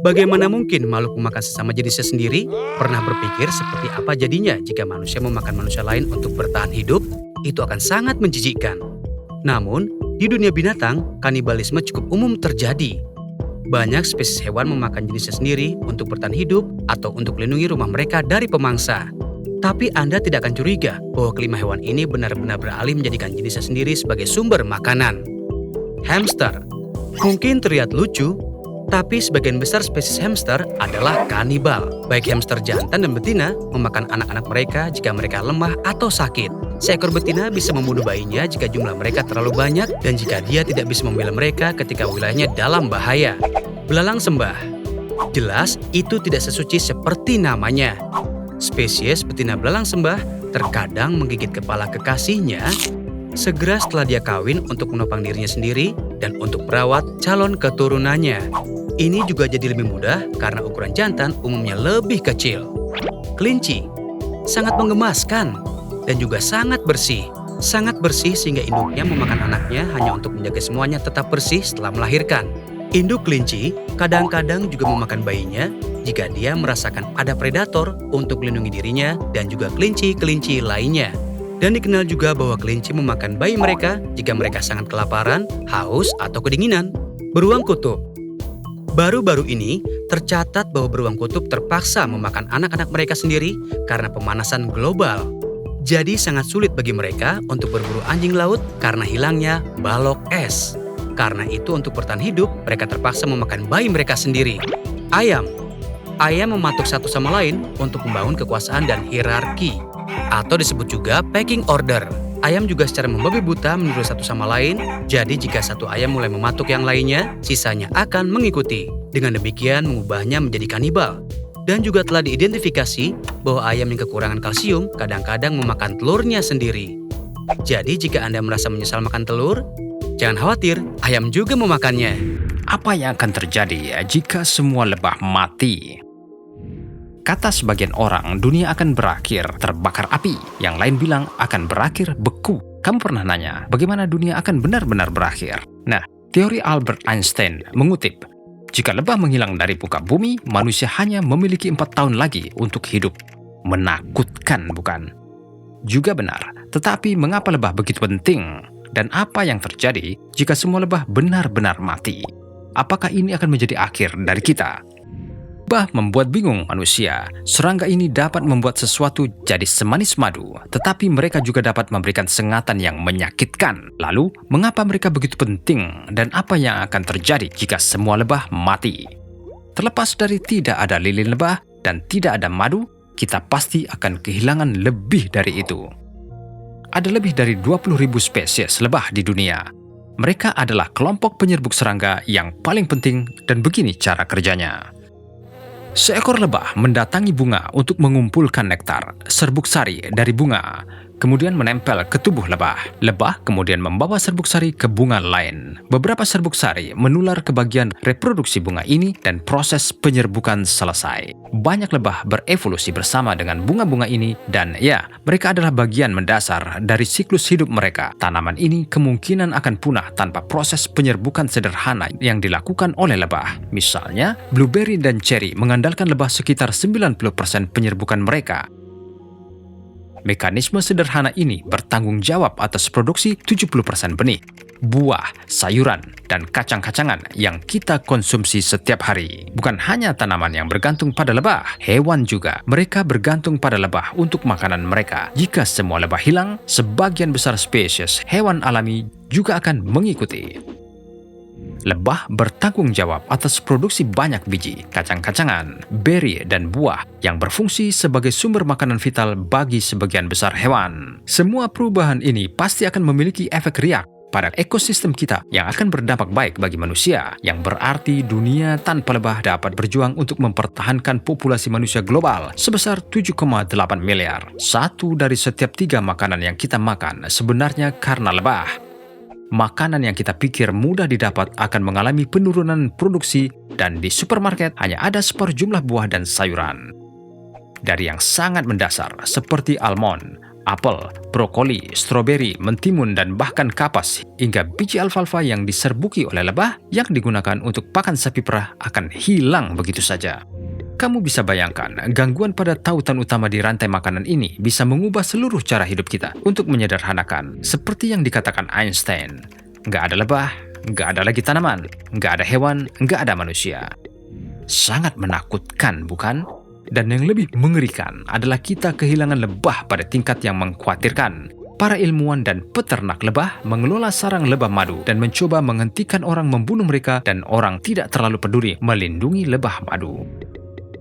Bagaimana mungkin makhluk memakan sesama jenisnya sendiri? Pernah berpikir seperti apa jadinya jika manusia memakan manusia lain untuk bertahan hidup? Itu akan sangat menjijikkan. Namun, di dunia binatang, kanibalisme cukup umum terjadi. Banyak spesies hewan memakan jenisnya sendiri untuk bertahan hidup atau untuk melindungi rumah mereka dari pemangsa. Tapi Anda tidak akan curiga bahwa kelima hewan ini benar-benar beralih menjadikan jenisnya sendiri sebagai sumber makanan. Hamster. Mungkin terlihat lucu, tapi sebagian besar spesies hamster adalah kanibal. Baik hamster jantan dan betina memakan anak-anak mereka jika mereka lemah atau sakit. Seekor betina bisa membunuh bayinya jika jumlah mereka terlalu banyak dan jika dia tidak bisa membela mereka ketika wilayahnya dalam bahaya. Belalang sembah. Jelas, itu tidak sesuci seperti namanya. Spesies betina belalang sembah terkadang menggigit kepala kekasihnya segera setelah dia kawin untuk menopang dirinya sendiri dan untuk merawat calon keturunannya. Ini juga jadi lebih mudah karena ukuran jantan umumnya lebih kecil. Kelinci sangat menggemaskan dan juga sangat bersih. Sangat bersih sehingga induknya memakan anaknya hanya untuk menjaga semuanya tetap bersih setelah melahirkan. Induk kelinci kadang-kadang juga memakan bayinya jika dia merasakan ada predator untuk melindungi dirinya dan juga kelinci-kelinci lainnya. Dan dikenal juga bahwa kelinci memakan bayi mereka jika mereka sangat kelaparan, haus, atau kedinginan. Beruang kutub. Baru-baru ini tercatat bahwa beruang kutub terpaksa memakan anak-anak mereka sendiri karena pemanasan global. Jadi sangat sulit bagi mereka untuk berburu anjing laut karena hilangnya balok es. Karena itu untuk bertahan hidup, mereka terpaksa memakan bayi mereka sendiri. Ayam. Ayam mematuk satu sama lain untuk membangun kekuasaan dan hierarki. Atau disebut juga pecking order. Ayam juga secara membabi buta meniru satu sama lain, jadi jika satu ayam mulai mematuk yang lainnya, sisanya akan mengikuti. Dengan demikian mengubahnya menjadi kanibal. Dan juga telah diidentifikasi bahwa ayam yang kekurangan kalsium kadang-kadang memakan telurnya sendiri. Jadi jika Anda merasa menyesal makan telur, jangan khawatir, ayam juga memakannya. Apa yang akan terjadi jika semua lebah mati? Kata sebagian orang, dunia akan berakhir terbakar api. Yang lain bilang akan berakhir beku. Kamu pernah nanya, bagaimana dunia akan benar-benar berakhir? Nah, teori Albert Einstein mengutip, jika lebah menghilang dari muka bumi, manusia hanya memiliki 4 tahun lagi untuk hidup. Menakutkan, bukan? Juga benar, tetapi mengapa lebah begitu penting? Dan apa yang terjadi jika semua lebah benar-benar mati? Apakah ini akan menjadi akhir dari kita? Lebah membuat bingung manusia. Serangga ini dapat membuat sesuatu jadi semanis madu, tetapi mereka juga dapat memberikan sengatan yang menyakitkan. Lalu, mengapa mereka begitu penting dan apa yang akan terjadi jika semua lebah mati? Terlepas dari tidak ada lilin lebah dan tidak ada madu, kita pasti akan kehilangan lebih dari itu. Ada lebih dari 20.000 spesies lebah di dunia. Mereka adalah kelompok penyerbuk serangga yang paling penting dan begini cara kerjanya. Seekor lebah mendatangi bunga untuk mengumpulkan nektar, serbuk sari dari bunga, kemudian menempel ke tubuh lebah. Lebah kemudian membawa serbuk sari ke bunga lain. Beberapa serbuk sari menular ke bagian reproduksi bunga ini dan proses penyerbukan selesai. Banyak lebah berevolusi bersama dengan bunga-bunga ini dan ya, mereka adalah bagian mendasar dari siklus hidup mereka. Tanaman ini kemungkinan akan punah tanpa proses penyerbukan sederhana yang dilakukan oleh lebah. Misalnya, blueberry dan cherry mengandalkan lebah sekitar 90% penyerbukan mereka. Mekanisme sederhana ini bertanggung jawab atas produksi 70% benih, buah, sayuran, dan kacang-kacangan yang kita konsumsi setiap hari. Bukan hanya tanaman yang bergantung pada lebah, hewan juga. Mereka bergantung pada lebah untuk makanan mereka. Jika semua lebah hilang, sebagian besar spesies hewan alami juga akan mengikuti. Lebah bertanggung jawab atas produksi banyak biji, kacang-kacangan, beri, dan buah yang berfungsi sebagai sumber makanan vital bagi sebagian besar hewan. Semua perubahan ini pasti akan memiliki efek riak pada ekosistem kita yang akan berdampak baik bagi manusia, yang berarti dunia tanpa lebah dapat berjuang untuk mempertahankan populasi manusia global sebesar 7,8 miliar. 1 dari setiap 3 makanan yang kita makan sebenarnya karena lebah. Makanan yang kita pikir mudah didapat akan mengalami penurunan produksi dan di supermarket hanya ada seperjumlah buah dan sayuran. Dari yang sangat mendasar seperti almond, Apel, brokoli, stroberi, mentimun, dan bahkan kapas hingga biji alfalfa yang diserbuki oleh lebah yang digunakan untuk pakan sapi perah akan hilang begitu saja. Kamu bisa bayangkan, gangguan pada tautan utama di rantai makanan ini bisa mengubah seluruh cara hidup kita. Untuk menyederhanakan, seperti yang dikatakan Einstein, nggak ada lebah, nggak ada lagi tanaman, nggak ada hewan, nggak ada manusia. Sangat menakutkan, bukan? Dan yang lebih mengerikan adalah kita kehilangan lebah pada tingkat yang mengkhawatirkan. Para ilmuwan dan peternak lebah mengelola sarang lebah madu dan mencoba menghentikan orang membunuh mereka, dan orang tidak terlalu peduli melindungi lebah madu.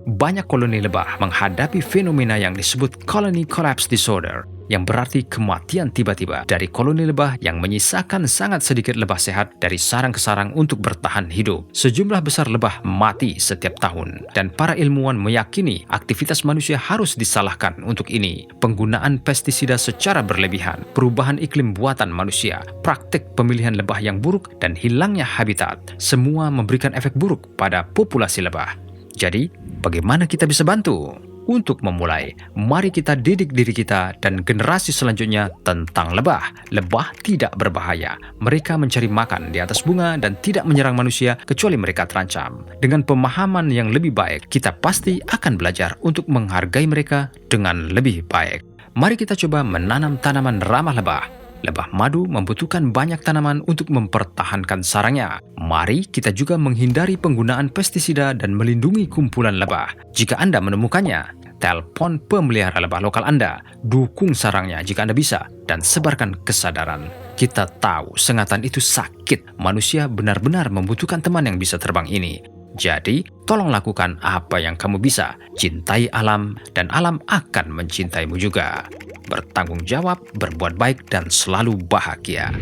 Banyak koloni lebah menghadapi fenomena yang disebut colony collapse disorder, yang berarti kematian tiba-tiba dari koloni lebah yang menyisakan sangat sedikit lebah sehat dari sarang ke sarang untuk bertahan hidup. Sejumlah besar lebah mati setiap tahun, dan para ilmuwan meyakini aktivitas manusia harus disalahkan untuk ini. Penggunaan pestisida secara berlebihan, perubahan iklim buatan manusia, praktik pemilihan lebah yang buruk, dan hilangnya habitat, semua memberikan efek buruk pada populasi lebah. Jadi, bagaimana kita bisa bantu? Untuk memulai, mari kita didik diri kita dan generasi selanjutnya tentang lebah. Lebah tidak berbahaya. Mereka mencari makan di atas bunga dan tidak menyerang manusia kecuali mereka terancam. Dengan pemahaman yang lebih baik, kita pasti akan belajar untuk menghargai mereka dengan lebih baik. Mari kita coba menanam tanaman ramah lebah. Lebah madu membutuhkan banyak tanaman untuk mempertahankan sarangnya. Mari kita juga menghindari penggunaan pestisida dan melindungi kumpulan lebah. Jika Anda menemukannya, telepon pemelihara lebah lokal Anda, dukung sarangnya jika Anda bisa, dan sebarkan kesadaran. Kita tahu sengatan itu sakit. Manusia benar-benar membutuhkan teman yang bisa terbang ini. Jadi, tolong lakukan apa yang kamu bisa. Cintai alam, dan alam akan mencintaimu juga. Bertanggung jawab, berbuat baik, dan selalu bahagia.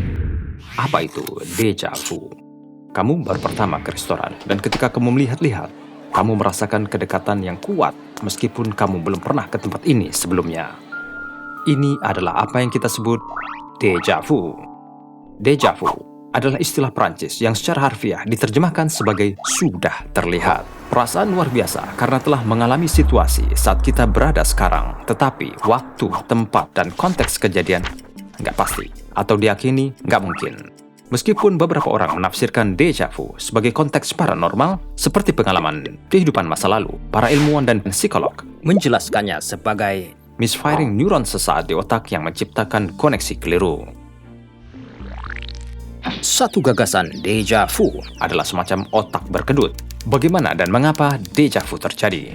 Apa itu deja vu? Kamu baru pertama ke restoran, dan ketika kamu melihat-lihat, kamu merasakan kedekatan yang kuat meskipun kamu belum pernah ke tempat ini sebelumnya. Ini adalah apa yang kita sebut deja vu. Deja vu adalah istilah Prancis yang secara harfiah diterjemahkan sebagai sudah terlihat. Perasaan luar biasa karena telah mengalami situasi saat kita berada sekarang, tetapi waktu, tempat, dan konteks kejadian nggak pasti atau diyakini nggak mungkin. Meskipun beberapa orang menafsirkan deja vu sebagai konteks paranormal seperti pengalaman kehidupan masa lalu, para ilmuwan dan psikolog menjelaskannya sebagai misfiring neuron sesaat di otak yang menciptakan koneksi keliru. Satu gagasan deja vu adalah semacam otak berkedut. Bagaimana dan mengapa deja vu terjadi?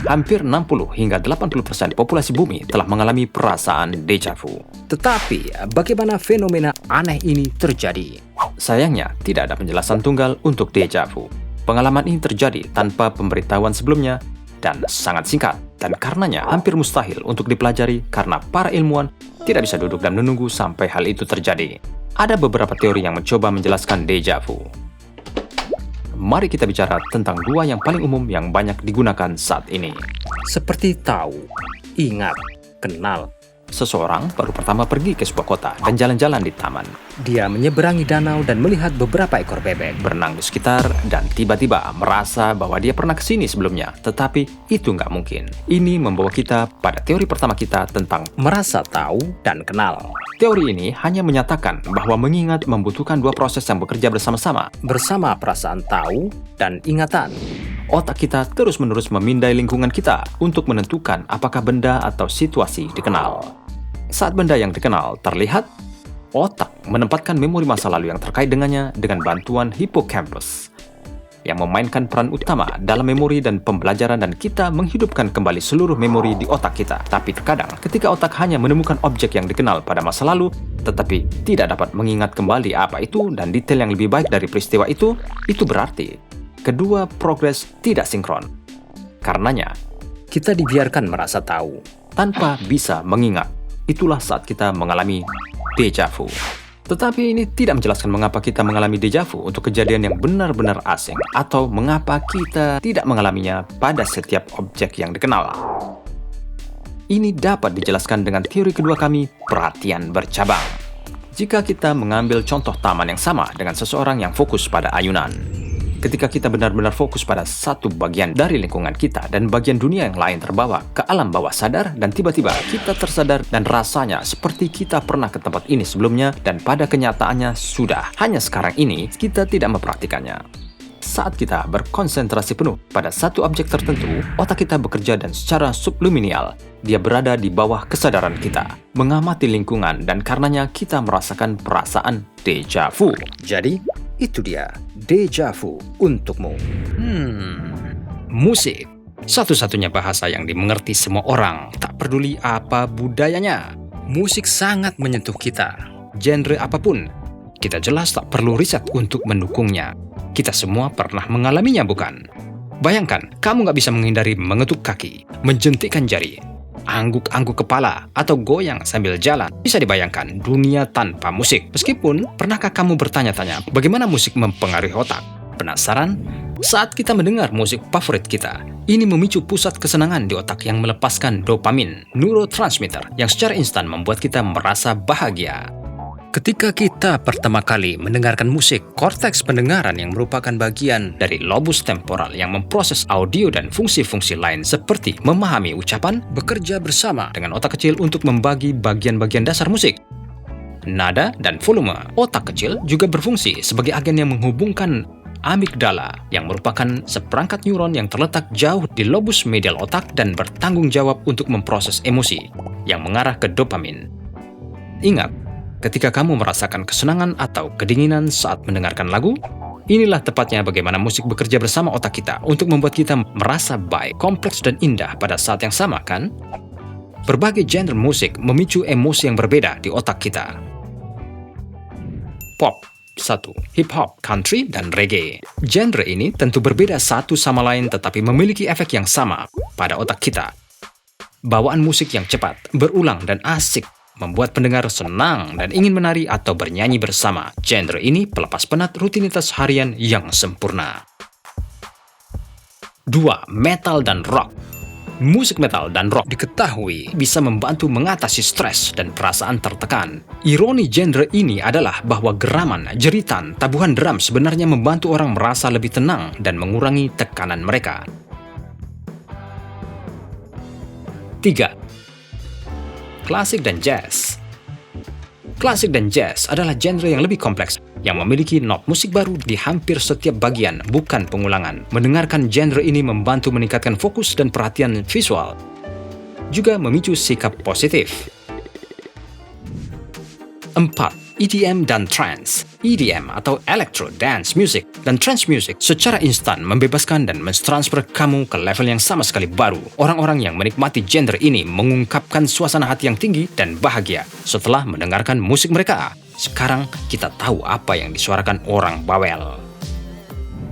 Hampir 60 hingga 80% populasi bumi telah mengalami perasaan deja vu. Tetapi, bagaimana fenomena aneh ini terjadi? Sayangnya, tidak ada penjelasan tunggal untuk deja vu. Pengalaman ini terjadi tanpa pemberitahuan sebelumnya dan sangat singkat, dan karenanya hampir mustahil untuk dipelajari karena para ilmuwan tidak bisa duduk dan menunggu sampai hal itu terjadi. Ada beberapa teori yang mencoba menjelaskan deja vu. Mari kita bicara tentang dua yang paling umum yang banyak digunakan saat ini. Seperti tahu, ingat, kenal. Seseorang baru pertama pergi ke sebuah kota dan jalan-jalan di taman. Dia menyeberangi danau dan melihat beberapa ekor bebek berenang di sekitar, dan tiba-tiba merasa bahwa dia pernah kesini sebelumnya. Tetapi itu nggak mungkin. Ini membawa kita pada teori pertama kita tentang merasa tahu dan kenal. Teori ini hanya menyatakan bahwa mengingat membutuhkan dua proses yang bekerja bersama-sama. Bersama perasaan tahu dan ingatan. Otak kita terus-menerus memindai lingkungan kita untuk menentukan apakah benda atau situasi dikenal. Saat benda yang dikenal terlihat, otak menempatkan memori masa lalu yang terkait dengannya dengan bantuan hippocampus yang memainkan peran utama dalam memori dan pembelajaran, dan kita menghidupkan kembali seluruh memori di otak kita. Tapi terkadang ketika otak hanya menemukan objek yang dikenal pada masa lalu tetapi tidak dapat mengingat kembali apa itu dan detail yang lebih baik dari peristiwa itu berarti kedua progres tidak sinkron. Karenanya, kita dibiarkan merasa tahu tanpa bisa mengingat. Itulah saat kita mengalami deja vu. Tetapi ini tidak menjelaskan mengapa kita mengalami deja vu untuk kejadian yang benar-benar asing, atau mengapa kita tidak mengalaminya pada setiap objek yang dikenal. Ini dapat dijelaskan dengan teori kedua kami, perhatian bercabang. Jika kita mengambil contoh taman yang sama dengan seseorang yang fokus pada ayunan, ketika kita benar-benar fokus pada satu bagian dari lingkungan kita dan bagian dunia yang lain terbawa ke alam bawah sadar, dan tiba-tiba kita tersadar dan rasanya seperti kita pernah ke tempat ini sebelumnya, dan pada kenyataannya sudah. Hanya sekarang ini kita tidak mempraktikannya. Saat kita berkonsentrasi penuh pada satu objek tertentu, otak kita bekerja dan secara subliminal, dia berada di bawah kesadaran kita, mengamati lingkungan, dan karenanya kita merasakan perasaan deja vu. Jadi, itu dia deja vu untukmu. Musik, satu-satunya bahasa yang dimengerti semua orang, tak peduli apa budayanya. Musik sangat menyentuh kita, genre apapun. Kita jelas tak perlu riset untuk mendukungnya. Kita semua pernah mengalaminya, bukan? Bayangkan, kamu nggak bisa menghindari mengetuk kaki, menjentikkan jari, angguk-angguk kepala, atau goyang sambil jalan. Bisa dibayangkan dunia tanpa musik. Meskipun, pernahkah kamu bertanya-tanya bagaimana musik mempengaruhi otak? Penasaran? Saat kita mendengar musik favorit kita, ini memicu pusat kesenangan di otak yang melepaskan dopamin, neurotransmitter, yang secara instan membuat kita merasa bahagia. Ketika kita pertama kali mendengarkan musik, korteks pendengaran yang merupakan bagian dari lobus temporal yang memproses audio dan fungsi-fungsi lain seperti memahami ucapan, bekerja bersama dengan otak kecil untuk membagi bagian-bagian dasar musik. Nada dan volume. Otak kecil juga berfungsi sebagai agen yang menghubungkan amigdala, yang merupakan seperangkat neuron yang terletak jauh di lobus medial otak dan bertanggung jawab untuk memproses emosi, yang mengarah ke dopamin. Ingat, ketika kamu merasakan kesenangan atau kedinginan saat mendengarkan lagu, inilah tepatnya bagaimana musik bekerja bersama otak kita untuk membuat kita merasa baik, kompleks, dan indah pada saat yang sama, kan? Berbagai genre musik memicu emosi yang berbeda di otak kita. Pop, 1. Hip-hop, country, dan reggae. Genre ini tentu berbeda satu sama lain tetapi memiliki efek yang sama pada otak kita. Bawaan musik yang cepat, berulang, dan asik membuat pendengar senang dan ingin menari atau bernyanyi bersama. Genre ini pelepas penat rutinitas harian yang sempurna. 2. Metal dan rock. Musik metal dan rock diketahui bisa membantu mengatasi stres dan perasaan tertekan. Ironi genre ini adalah bahwa geraman, jeritan, tabuhan drum sebenarnya membantu orang merasa lebih tenang dan mengurangi tekanan mereka. 3. Klasik dan jazz. Klasik dan jazz adalah genre yang lebih kompleks, yang memiliki not musik baru di hampir setiap bagian, bukan pengulangan. Mendengarkan genre ini membantu meningkatkan fokus dan perhatian visual, juga memicu sikap positif. 4. EDM dan trance. EDM atau Electro Dance Music dan Trance Music secara instan membebaskan dan mentransfer kamu ke level yang sama sekali baru. Orang-orang yang menikmati genre ini mengungkapkan suasana hati yang tinggi dan bahagia setelah mendengarkan musik mereka. Sekarang kita tahu apa yang disuarakan orang bawel.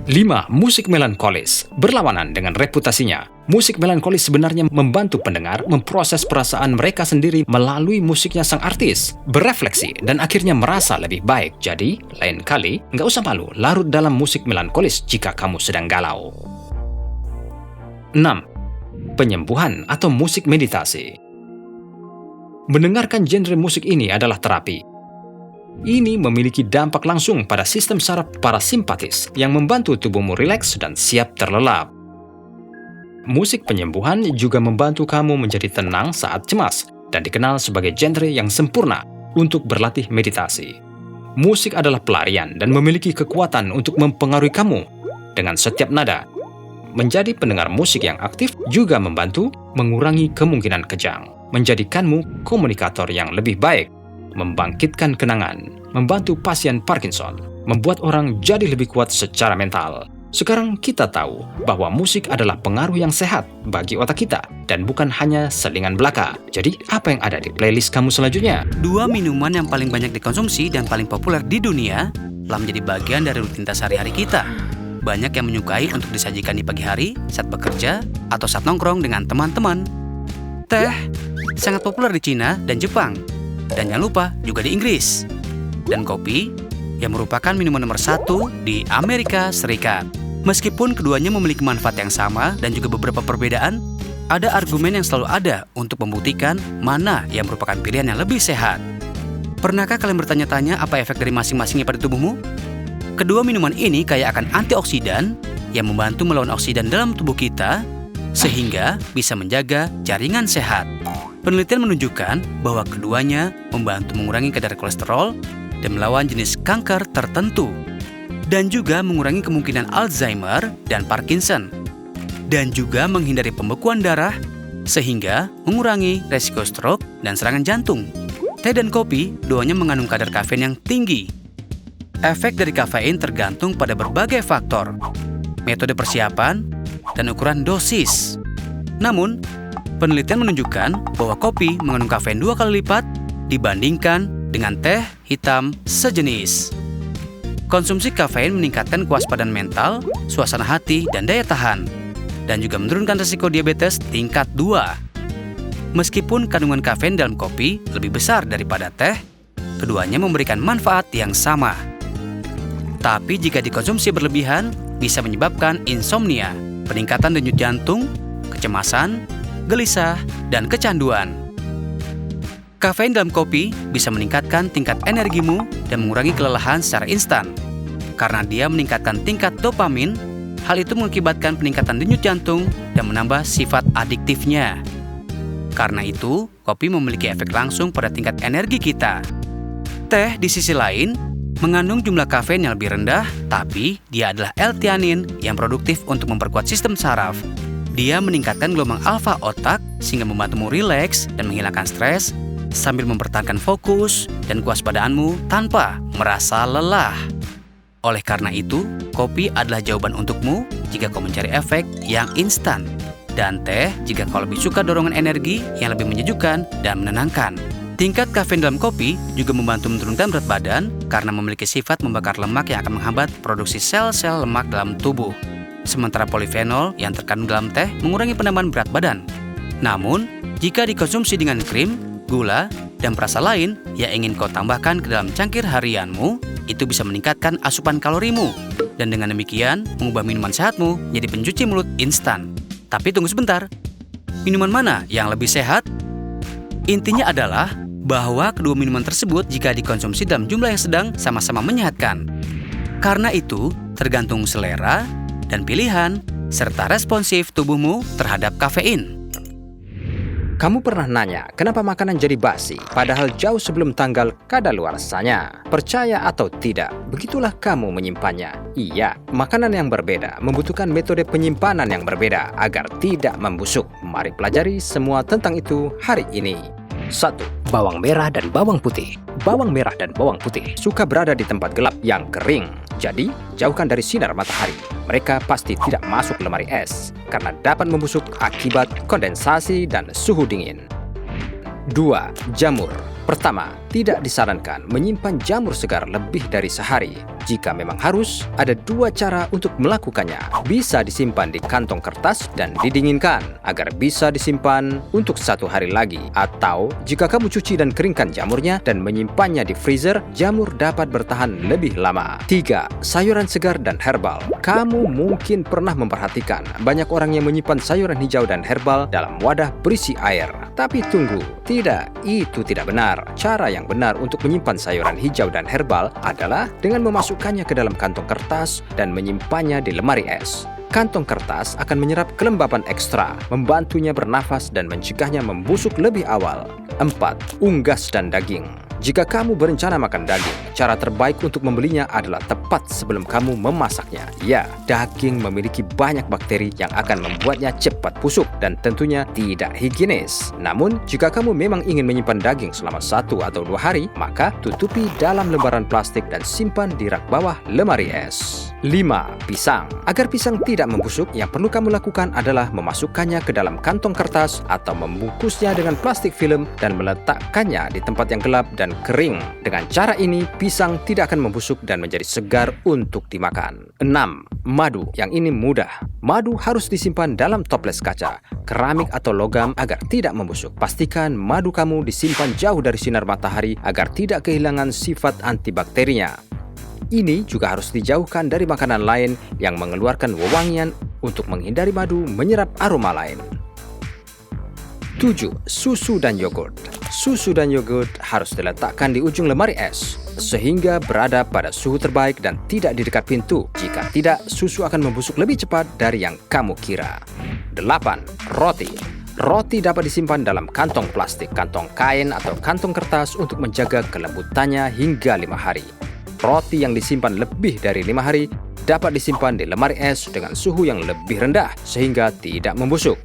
5. Musik melankolis. Berlawanan dengan reputasinya, musik melankolis sebenarnya membantu pendengar memproses perasaan mereka sendiri melalui musiknya sang artis, berefleksi, dan akhirnya merasa lebih baik. Jadi, lain kali, nggak usah malu larut dalam musik melankolis jika kamu sedang galau. 6. Penyembuhan atau musik meditasi. Mendengarkan genre musik ini adalah terapi. Ini memiliki dampak langsung pada sistem saraf parasimpatis yang membantu tubuhmu rileks dan siap terlelap. Musik penyembuhan juga membantu kamu menjadi tenang saat cemas dan dikenal sebagai genre yang sempurna untuk berlatih meditasi. Musik adalah pelarian dan memiliki kekuatan untuk mempengaruhi kamu dengan setiap nada. Menjadi pendengar musik yang aktif juga membantu mengurangi kemungkinan kejang, menjadikanmu komunikator yang lebih baik, membangkitkan kenangan, membantu pasien Parkinson, membuat orang jadi lebih kuat secara mental. Sekarang kita tahu bahwa musik adalah pengaruh yang sehat bagi otak kita dan bukan hanya selingan belaka. Jadi, apa yang ada di playlist kamu selanjutnya? 2 minuman yang paling banyak dikonsumsi dan paling populer di dunia telah menjadi bagian dari rutinitas sehari-hari kita. Banyak yang menyukai untuk disajikan di pagi hari, saat bekerja, atau saat nongkrong dengan teman-teman. Teh sangat populer di Cina dan Jepang. Dan jangan lupa juga di Inggris. Dan kopi yang merupakan minuman nomor 1 di Amerika Serikat. Meskipun keduanya memiliki manfaat yang sama dan juga beberapa perbedaan, ada argumen yang selalu ada untuk membuktikan mana yang merupakan pilihan yang lebih sehat. Pernahkah kalian bertanya-tanya apa efek dari masing-masingnya pada tubuhmu? Kedua minuman ini kaya akan antioksidan yang membantu melawan oksidan dalam tubuh kita sehingga bisa menjaga jaringan sehat. Penelitian menunjukkan bahwa keduanya membantu mengurangi kadar kolesterol dan melawan jenis kanker tertentu, dan juga mengurangi kemungkinan Alzheimer dan Parkinson, dan juga menghindari pembekuan darah sehingga mengurangi resiko stroke dan serangan jantung. Teh dan kopi keduanya mengandung kadar kafein yang tinggi. Efek dari kafein tergantung pada berbagai faktor, metode persiapan, dan ukuran dosis. Namun, penelitian menunjukkan bahwa kopi mengandung kafein 2 kali lipat dibandingkan dengan teh hitam sejenis. Konsumsi kafein meningkatkan kewaspadaan mental, suasana hati, dan daya tahan, dan juga menurunkan risiko diabetes tingkat 2. Meskipun kandungan kafein dalam kopi lebih besar daripada teh, keduanya memberikan manfaat yang sama. Tapi jika dikonsumsi berlebihan, bisa menyebabkan insomnia, peningkatan denyut jantung, kecemasan, gelisah, dan kecanduan. Kafein dalam kopi bisa meningkatkan tingkat energimu dan mengurangi kelelahan secara instan. Karena dia meningkatkan tingkat dopamin, hal itu mengakibatkan peningkatan denyut jantung dan menambah sifat adiktifnya. Karena itu, kopi memiliki efek langsung pada tingkat energi kita. Teh di sisi lain mengandung jumlah kafein yang lebih rendah, tapi dia adalah L-theanin yang produktif untuk memperkuat sistem saraf. Dia meningkatkan gelombang alfa otak sehingga membantumu rileks dan menghilangkan stres sambil mempertahankan fokus dan kewaspadaanmu tanpa merasa lelah. Oleh karena itu, kopi adalah jawaban untukmu jika kau mencari efek yang instan. Dan teh jika kau lebih suka dorongan energi yang lebih menyejukkan dan menenangkan. Tingkat kafein dalam kopi juga membantu menurunkan berat badan karena memiliki sifat membakar lemak yang akan menghambat produksi sel-sel lemak dalam tubuh. Sementara polifenol yang terkandung dalam teh mengurangi penambahan berat badan. Namun, jika dikonsumsi dengan krim, gula, dan perasa lain yang ingin kau tambahkan ke dalam cangkir harianmu, itu bisa meningkatkan asupan kalorimu. Dan dengan demikian, mengubah minuman sehatmu menjadi pencuci mulut instan. Tapi tunggu sebentar, minuman mana yang lebih sehat? Intinya adalah bahwa kedua minuman tersebut jika dikonsumsi dalam jumlah yang sedang sama-sama menyehatkan. Karena itu, tergantung selera dan pilihan, serta responsif tubuhmu terhadap kafein. Kamu pernah nanya, kenapa makanan jadi basi, padahal jauh sebelum tanggal kadaluarsanya? Percaya atau tidak, begitulah kamu menyimpannya. Iya, makanan yang berbeda membutuhkan metode penyimpanan yang berbeda agar tidak membusuk. Mari pelajari semua tentang itu hari ini. 1. Bawang merah dan bawang putih. Bawang merah dan bawang putih suka berada di tempat gelap yang kering. Jadi, jauhkan dari sinar matahari. Mereka pasti tidak masuk lemari es karena dapat membusuk akibat kondensasi dan suhu dingin. 2. Jamur. Pertama, tidak disarankan menyimpan jamur segar lebih dari sehari. Jika memang harus, ada 2 cara untuk melakukannya. Bisa disimpan di kantong kertas dan didinginkan agar bisa disimpan untuk 1 hari lagi. Atau, jika kamu cuci dan keringkan jamurnya dan menyimpannya di freezer, jamur dapat bertahan lebih lama. 3. Sayuran segar dan herbal. Kamu mungkin pernah memperhatikan banyak orang yang menyimpan sayuran hijau dan herbal dalam wadah berisi air. Tapi tunggu, tidak, itu tidak benar. Cara yang benar untuk menyimpan sayuran hijau dan herbal adalah dengan memasukkannya ke dalam kantong kertas dan menyimpannya di lemari es. Kantong kertas akan menyerap kelembapan ekstra, membantunya bernafas dan mencegahnya membusuk lebih awal. 4. Unggas dan daging. Jika kamu berencana makan daging, cara terbaik untuk membelinya adalah tepat sebelum kamu memasaknya. Ya, daging memiliki banyak bakteri yang akan membuatnya cepat busuk dan tentunya tidak higienis. Namun, jika kamu memang ingin menyimpan daging selama 1 atau 2 hari, maka tutupi dalam lembaran plastik dan simpan di rak bawah lemari es. 5. Pisang. Agar pisang tidak membusuk, yang perlu kamu lakukan adalah memasukkannya ke dalam kantong kertas atau membungkusnya dengan plastik film dan meletakkannya di tempat yang gelap dan kering. Dengan cara ini, pisang tidak akan membusuk dan menjadi segar untuk dimakan. 6. Madu. Yang ini mudah. Madu harus disimpan dalam toples kaca, keramik atau logam agar tidak membusuk. Pastikan madu kamu disimpan jauh dari sinar matahari agar tidak kehilangan sifat antibakterinya. Ini juga harus dijauhkan dari makanan lain yang mengeluarkan wewangian untuk menghindari madu menyerap aroma lain. 7. 7. Susu dan yogurt. Susu dan yogurt harus diletakkan di ujung lemari es sehingga berada pada suhu terbaik dan tidak di dekat pintu. Jika tidak, susu akan membusuk lebih cepat dari yang kamu kira. 8. Roti. Roti dapat disimpan dalam kantong plastik, kantong kain, atau kantong kertas untuk menjaga kelembutannya hingga 5 hari. Roti yang disimpan lebih dari 5 hari dapat disimpan di lemari es dengan suhu yang lebih rendah sehingga tidak membusuk.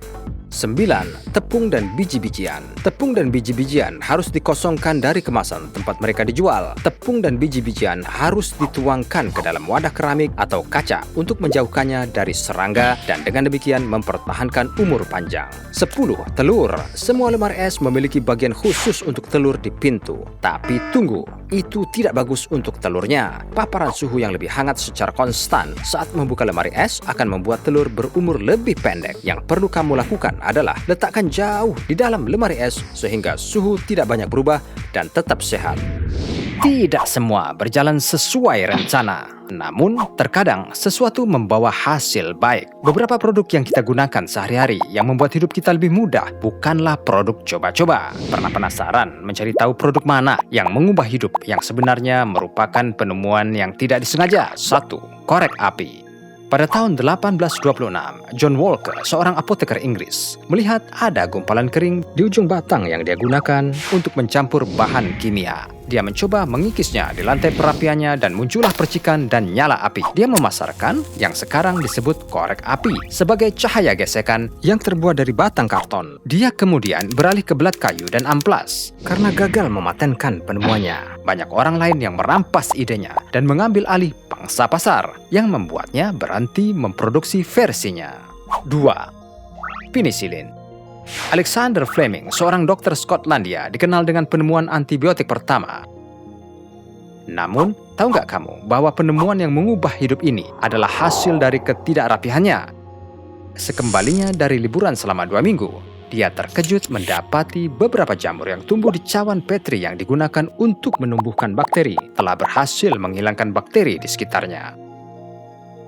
9. Tepung dan biji-bijian. Tepung dan biji-bijian harus dikosongkan dari kemasan tempat mereka dijual. Tepung dan biji-bijian harus dituangkan ke dalam wadah keramik atau kaca untuk menjauhkannya dari serangga dan dengan demikian mempertahankan umur panjang. 10. Telur. Semua lemari es memiliki bagian khusus untuk telur di pintu. Tapi tunggu, itu tidak bagus untuk telurnya. Paparan suhu yang lebih hangat secara konstan saat membuka lemari es akan membuat telur berumur lebih pendek. Yang perlu kamu lakukan adalah letakkan jauh di dalam lemari es sehingga suhu tidak banyak berubah dan tetap sehat. Tidak semua berjalan sesuai rencana. Namun, terkadang sesuatu membawa hasil baik. Beberapa produk yang kita gunakan sehari-hari yang membuat hidup kita lebih mudah bukanlah produk coba-coba. Pernah penasaran mencari tahu produk mana yang mengubah hidup yang sebenarnya merupakan penemuan yang tidak disengaja? 1. Korek api. Pada tahun 1826, John Walker, seorang apoteker Inggris, melihat ada gumpalan kering di ujung batang yang dia gunakan untuk mencampur bahan kimia. Dia mencoba mengikisnya di lantai perapiannya dan muncullah percikan dan nyala api. Dia memasarkan yang sekarang disebut korek api sebagai cahaya gesekan yang terbuat dari batang karton. Dia kemudian beralih ke belat kayu dan amplas karena gagal mematenkan penemuannya. Banyak orang lain yang merampas idenya dan mengambil alih pangsa pasar yang membuatnya berhenti memproduksi versinya. 2. Penisilin. Alexander Fleming, seorang dokter Skotlandia, dikenal dengan penemuan antibiotik pertama. Namun, tahu nggak kamu bahwa penemuan yang mengubah hidup ini adalah hasil dari ketidakrapihannya? Sekembalinya dari liburan selama 2 minggu, dia terkejut mendapati beberapa jamur yang tumbuh di cawan petri yang digunakan untuk menumbuhkan bakteri telah berhasil menghilangkan bakteri di sekitarnya.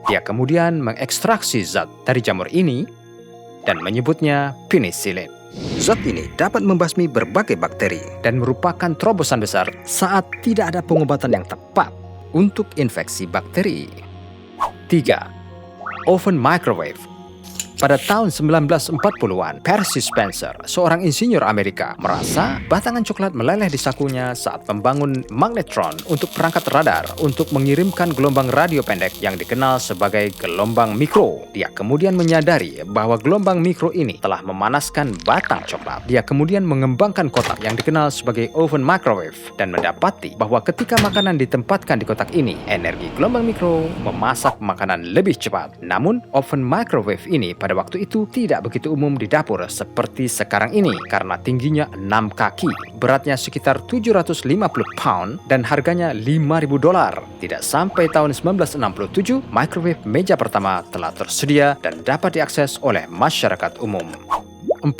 Dia kemudian mengekstraksi zat dari jamur ini dan menyebutnya penisilin. Zat ini dapat membasmi berbagai bakteri dan merupakan terobosan besar saat tidak ada pengobatan yang tepat untuk infeksi bakteri. 3. Oven microwave. Pada tahun 1940-an, Percy Spencer, seorang insinyur Amerika, merasa batangan coklat meleleh di sakunya saat membangun magnetron untuk perangkat radar untuk mengirimkan gelombang radio pendek yang dikenal sebagai gelombang mikro. Dia kemudian menyadari bahwa gelombang mikro ini telah memanaskan batang coklat. Dia kemudian mengembangkan kotak yang dikenal sebagai oven microwave dan mendapati bahwa ketika makanan ditempatkan di kotak ini, energi gelombang mikro memasak makanan lebih cepat. Namun, oven microwave ini pada waktu itu tidak begitu umum di dapur seperti sekarang ini karena tingginya 6 kaki, beratnya sekitar 750 pound dan harganya $5.000. Tidak sampai tahun 1967, microwave meja pertama telah tersedia dan dapat diakses oleh masyarakat umum. 4.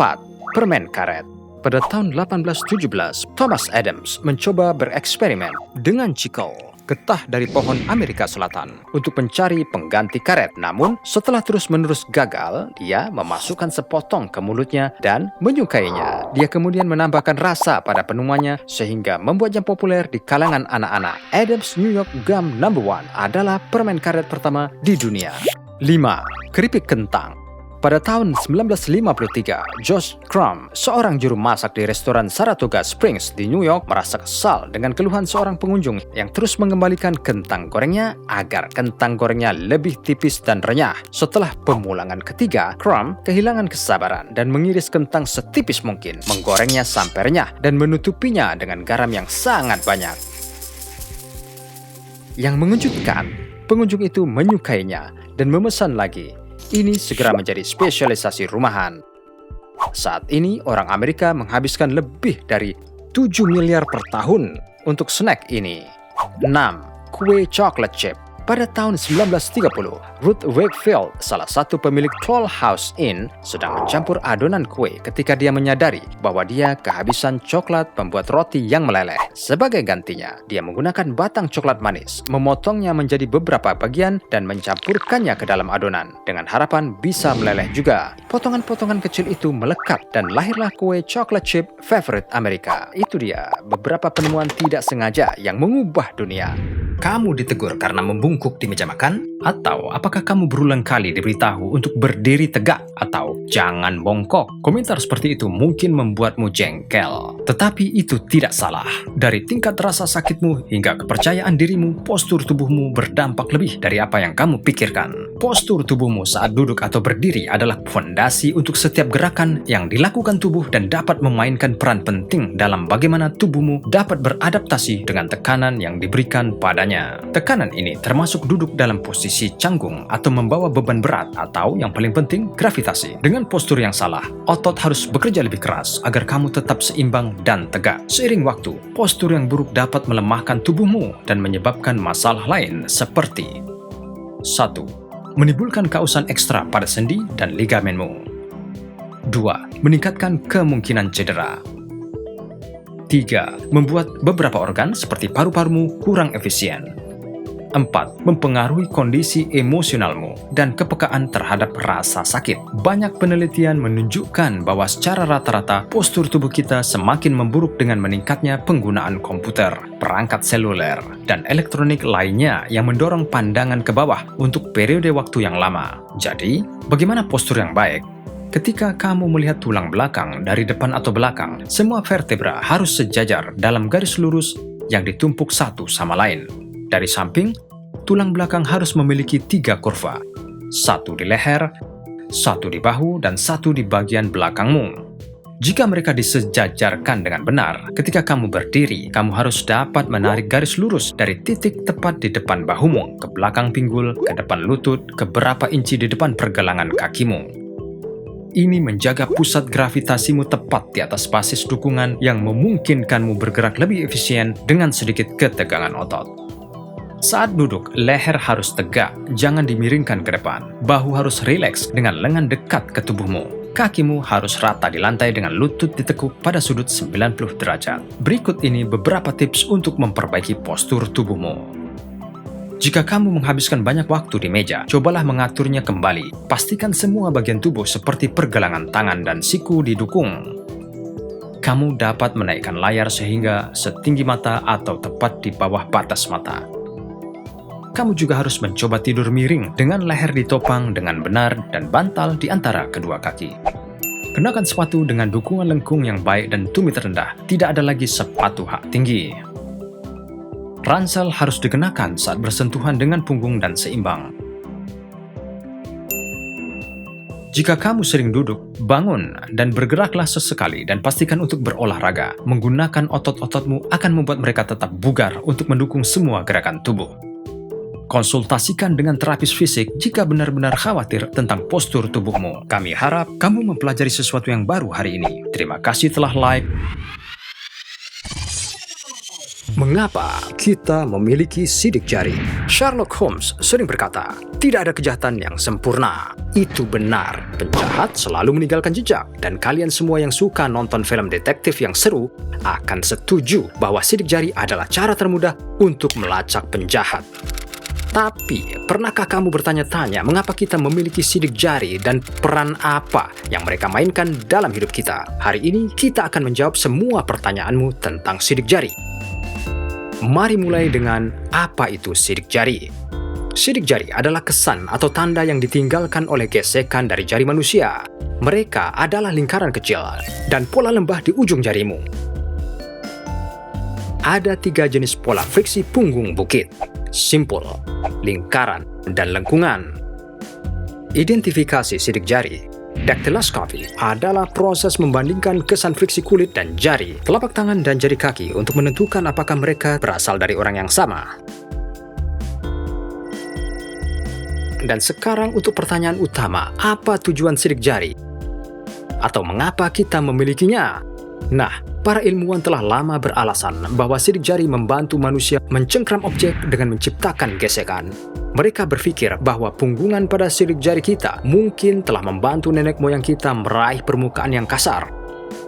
Permen karet. Pada tahun 1817, Thomas Adams mencoba bereksperimen dengan cikel, getah dari pohon Amerika Selatan, untuk mencari pengganti karet. Namun, setelah terus-menerus gagal, dia memasukkan sepotong ke mulutnya dan menyukainya. Dia kemudian menambahkan rasa pada penemuannya sehingga membuatnya populer di kalangan anak-anak. Adams New York Gum No. 1 adalah permen karet pertama di dunia. 5. Keripik kentang. Pada tahun 1953, Josh Crumb, seorang juru masak di restoran Saratoga Springs di New York, merasa kesal dengan keluhan seorang pengunjung yang terus mengembalikan kentang gorengnya agar kentang gorengnya lebih tipis dan renyah. Setelah pemulangan ketiga, Crumb kehilangan kesabaran dan mengiris kentang setipis mungkin, menggorengnya sampai renyah, dan menutupinya dengan garam yang sangat banyak. Yang mengejutkan, pengunjung itu menyukainya dan memesan lagi. Ini segera menjadi spesialisasi rumahan. Saat ini, orang Amerika menghabiskan lebih dari 7 miliar per tahun untuk snack ini. 6. Kue chocolate chip. Pada tahun 1930, Ruth Wakefield, salah satu pemilik Toll House Inn, sedang mencampur adonan kue ketika dia menyadari bahwa dia kehabisan coklat pembuat roti yang meleleh. Sebagai gantinya, dia menggunakan batang coklat manis, memotongnya menjadi beberapa bagian dan mencampurkannya ke dalam adonan, dengan harapan bisa meleleh juga. Potongan-potongan kecil itu melekat dan lahirlah kue chocolate chip favorit Amerika. Itu dia, beberapa penemuan tidak sengaja yang mengubah dunia. Kamu ditegur karena membungkuk di meja makan? Atau apakah kamu berulang kali diberitahu untuk berdiri tegak atau jangan bongkok? Komentar seperti itu mungkin membuatmu jengkel. Tetapi itu tidak salah. Dari tingkat rasa sakitmu hingga kepercayaan dirimu, postur tubuhmu berdampak lebih dari apa yang kamu pikirkan. Postur tubuhmu saat duduk atau berdiri adalah fondasi untuk setiap gerakan yang dilakukan tubuh dan dapat memainkan peran penting dalam bagaimana tubuhmu dapat beradaptasi dengan tekanan yang diberikan padanya. Tekanan ini termasuk duduk dalam posisi canggung atau membawa beban berat atau yang paling penting gravitasi. Dengan postur yang salah, otot harus bekerja lebih keras agar kamu tetap seimbang dan tegak. Seiring waktu, postur yang buruk dapat melemahkan tubuhmu dan menyebabkan masalah lain seperti 1. Menimbulkan kausan ekstra pada sendi dan ligamenmu. 2. Meningkatkan kemungkinan cedera. 3. Membuat beberapa organ seperti paru-parumu kurang efisien. 4. Mempengaruhi kondisi emosionalmu dan kepekaan terhadap rasa sakit. Banyak penelitian menunjukkan bahwa secara rata-rata postur tubuh kita semakin memburuk dengan meningkatnya penggunaan komputer, perangkat seluler, dan elektronik lainnya yang mendorong pandangan ke bawah untuk periode waktu yang lama. Jadi, bagaimana postur yang baik? Ketika kamu melihat tulang belakang dari depan atau belakang, semua vertebra harus sejajar dalam garis lurus yang ditumpuk satu sama lain. Dari samping, tulang belakang harus memiliki 3 kurva, 1 di leher, 1 di bahu, dan 1 di bagian belakangmu. Jika mereka disejajarkan dengan benar, ketika kamu berdiri, kamu harus dapat menarik garis lurus dari titik tepat di depan bahumu, ke belakang pinggul, ke depan lutut, ke berapa inci di depan pergelangan kakimu. Ini menjaga pusat gravitasimu tepat di atas basis dukungan yang memungkinkanmu bergerak lebih efisien dengan sedikit ketegangan otot. Saat duduk, leher harus tegak, jangan dimiringkan ke depan. Bahu harus rileks dengan lengan dekat ke tubuhmu. Kakimu harus rata di lantai dengan lutut ditekuk pada sudut 90 derajat. Berikut ini beberapa tips untuk memperbaiki postur tubuhmu. Jika kamu menghabiskan banyak waktu di meja, cobalah mengaturnya kembali. Pastikan semua bagian tubuh seperti pergelangan tangan dan siku didukung. Kamu dapat menaikkan layar sehingga setinggi mata atau tepat di bawah batas mata. Kamu juga harus mencoba tidur miring dengan leher ditopang dengan benar dan bantal di antara kedua kaki. Kenakan sepatu dengan dukungan lengkung yang baik dan tumit rendah. Tidak ada lagi sepatu hak tinggi. Ransel harus dikenakan saat bersentuhan dengan punggung dan seimbang. Jika kamu sering duduk, bangun dan bergeraklah sesekali dan pastikan untuk berolahraga. Menggunakan otot-ototmu akan membuat mereka tetap bugar untuk mendukung semua gerakan tubuh. Konsultasikan dengan terapis fisik jika benar-benar khawatir tentang postur tubuhmu. Kami harap kamu mempelajari sesuatu yang baru hari ini. Terima kasih telah like. Mengapa kita memiliki sidik jari? Sherlock Holmes sering berkata, tidak ada kejahatan yang sempurna. Itu benar, penjahat selalu meninggalkan jejak. Dan kalian semua yang suka nonton film detektif yang seru akan setuju bahwa sidik jari adalah cara termudah untuk melacak penjahat. Tapi, pernahkah kamu bertanya-tanya mengapa kita memiliki sidik jari dan peran apa yang mereka mainkan dalam hidup kita? Hari ini kita akan menjawab semua pertanyaanmu tentang sidik jari. Mari mulai dengan apa itu sidik jari. Sidik jari adalah kesan atau tanda yang ditinggalkan oleh gesekan dari jari manusia. Mereka adalah lingkaran kecil dan pola lembah di ujung jarimu. Ada 3 jenis pola friksi punggung bukit: simpul, lingkaran, dan lengkungan. Identifikasi sidik jari. Daktiloskopi adalah proses membandingkan kesan friksi kulit dan jari, telapak tangan dan jari kaki untuk menentukan apakah mereka berasal dari orang yang sama. Dan sekarang untuk pertanyaan utama, apa tujuan sidik jari? Atau mengapa kita memilikinya? Nah, para ilmuwan telah lama beralasan bahwa sidik jari membantu manusia mencengkram objek dengan menciptakan gesekan. Mereka berpikir bahwa punggungan pada sidik jari kita mungkin telah membantu nenek moyang kita meraih permukaan yang kasar.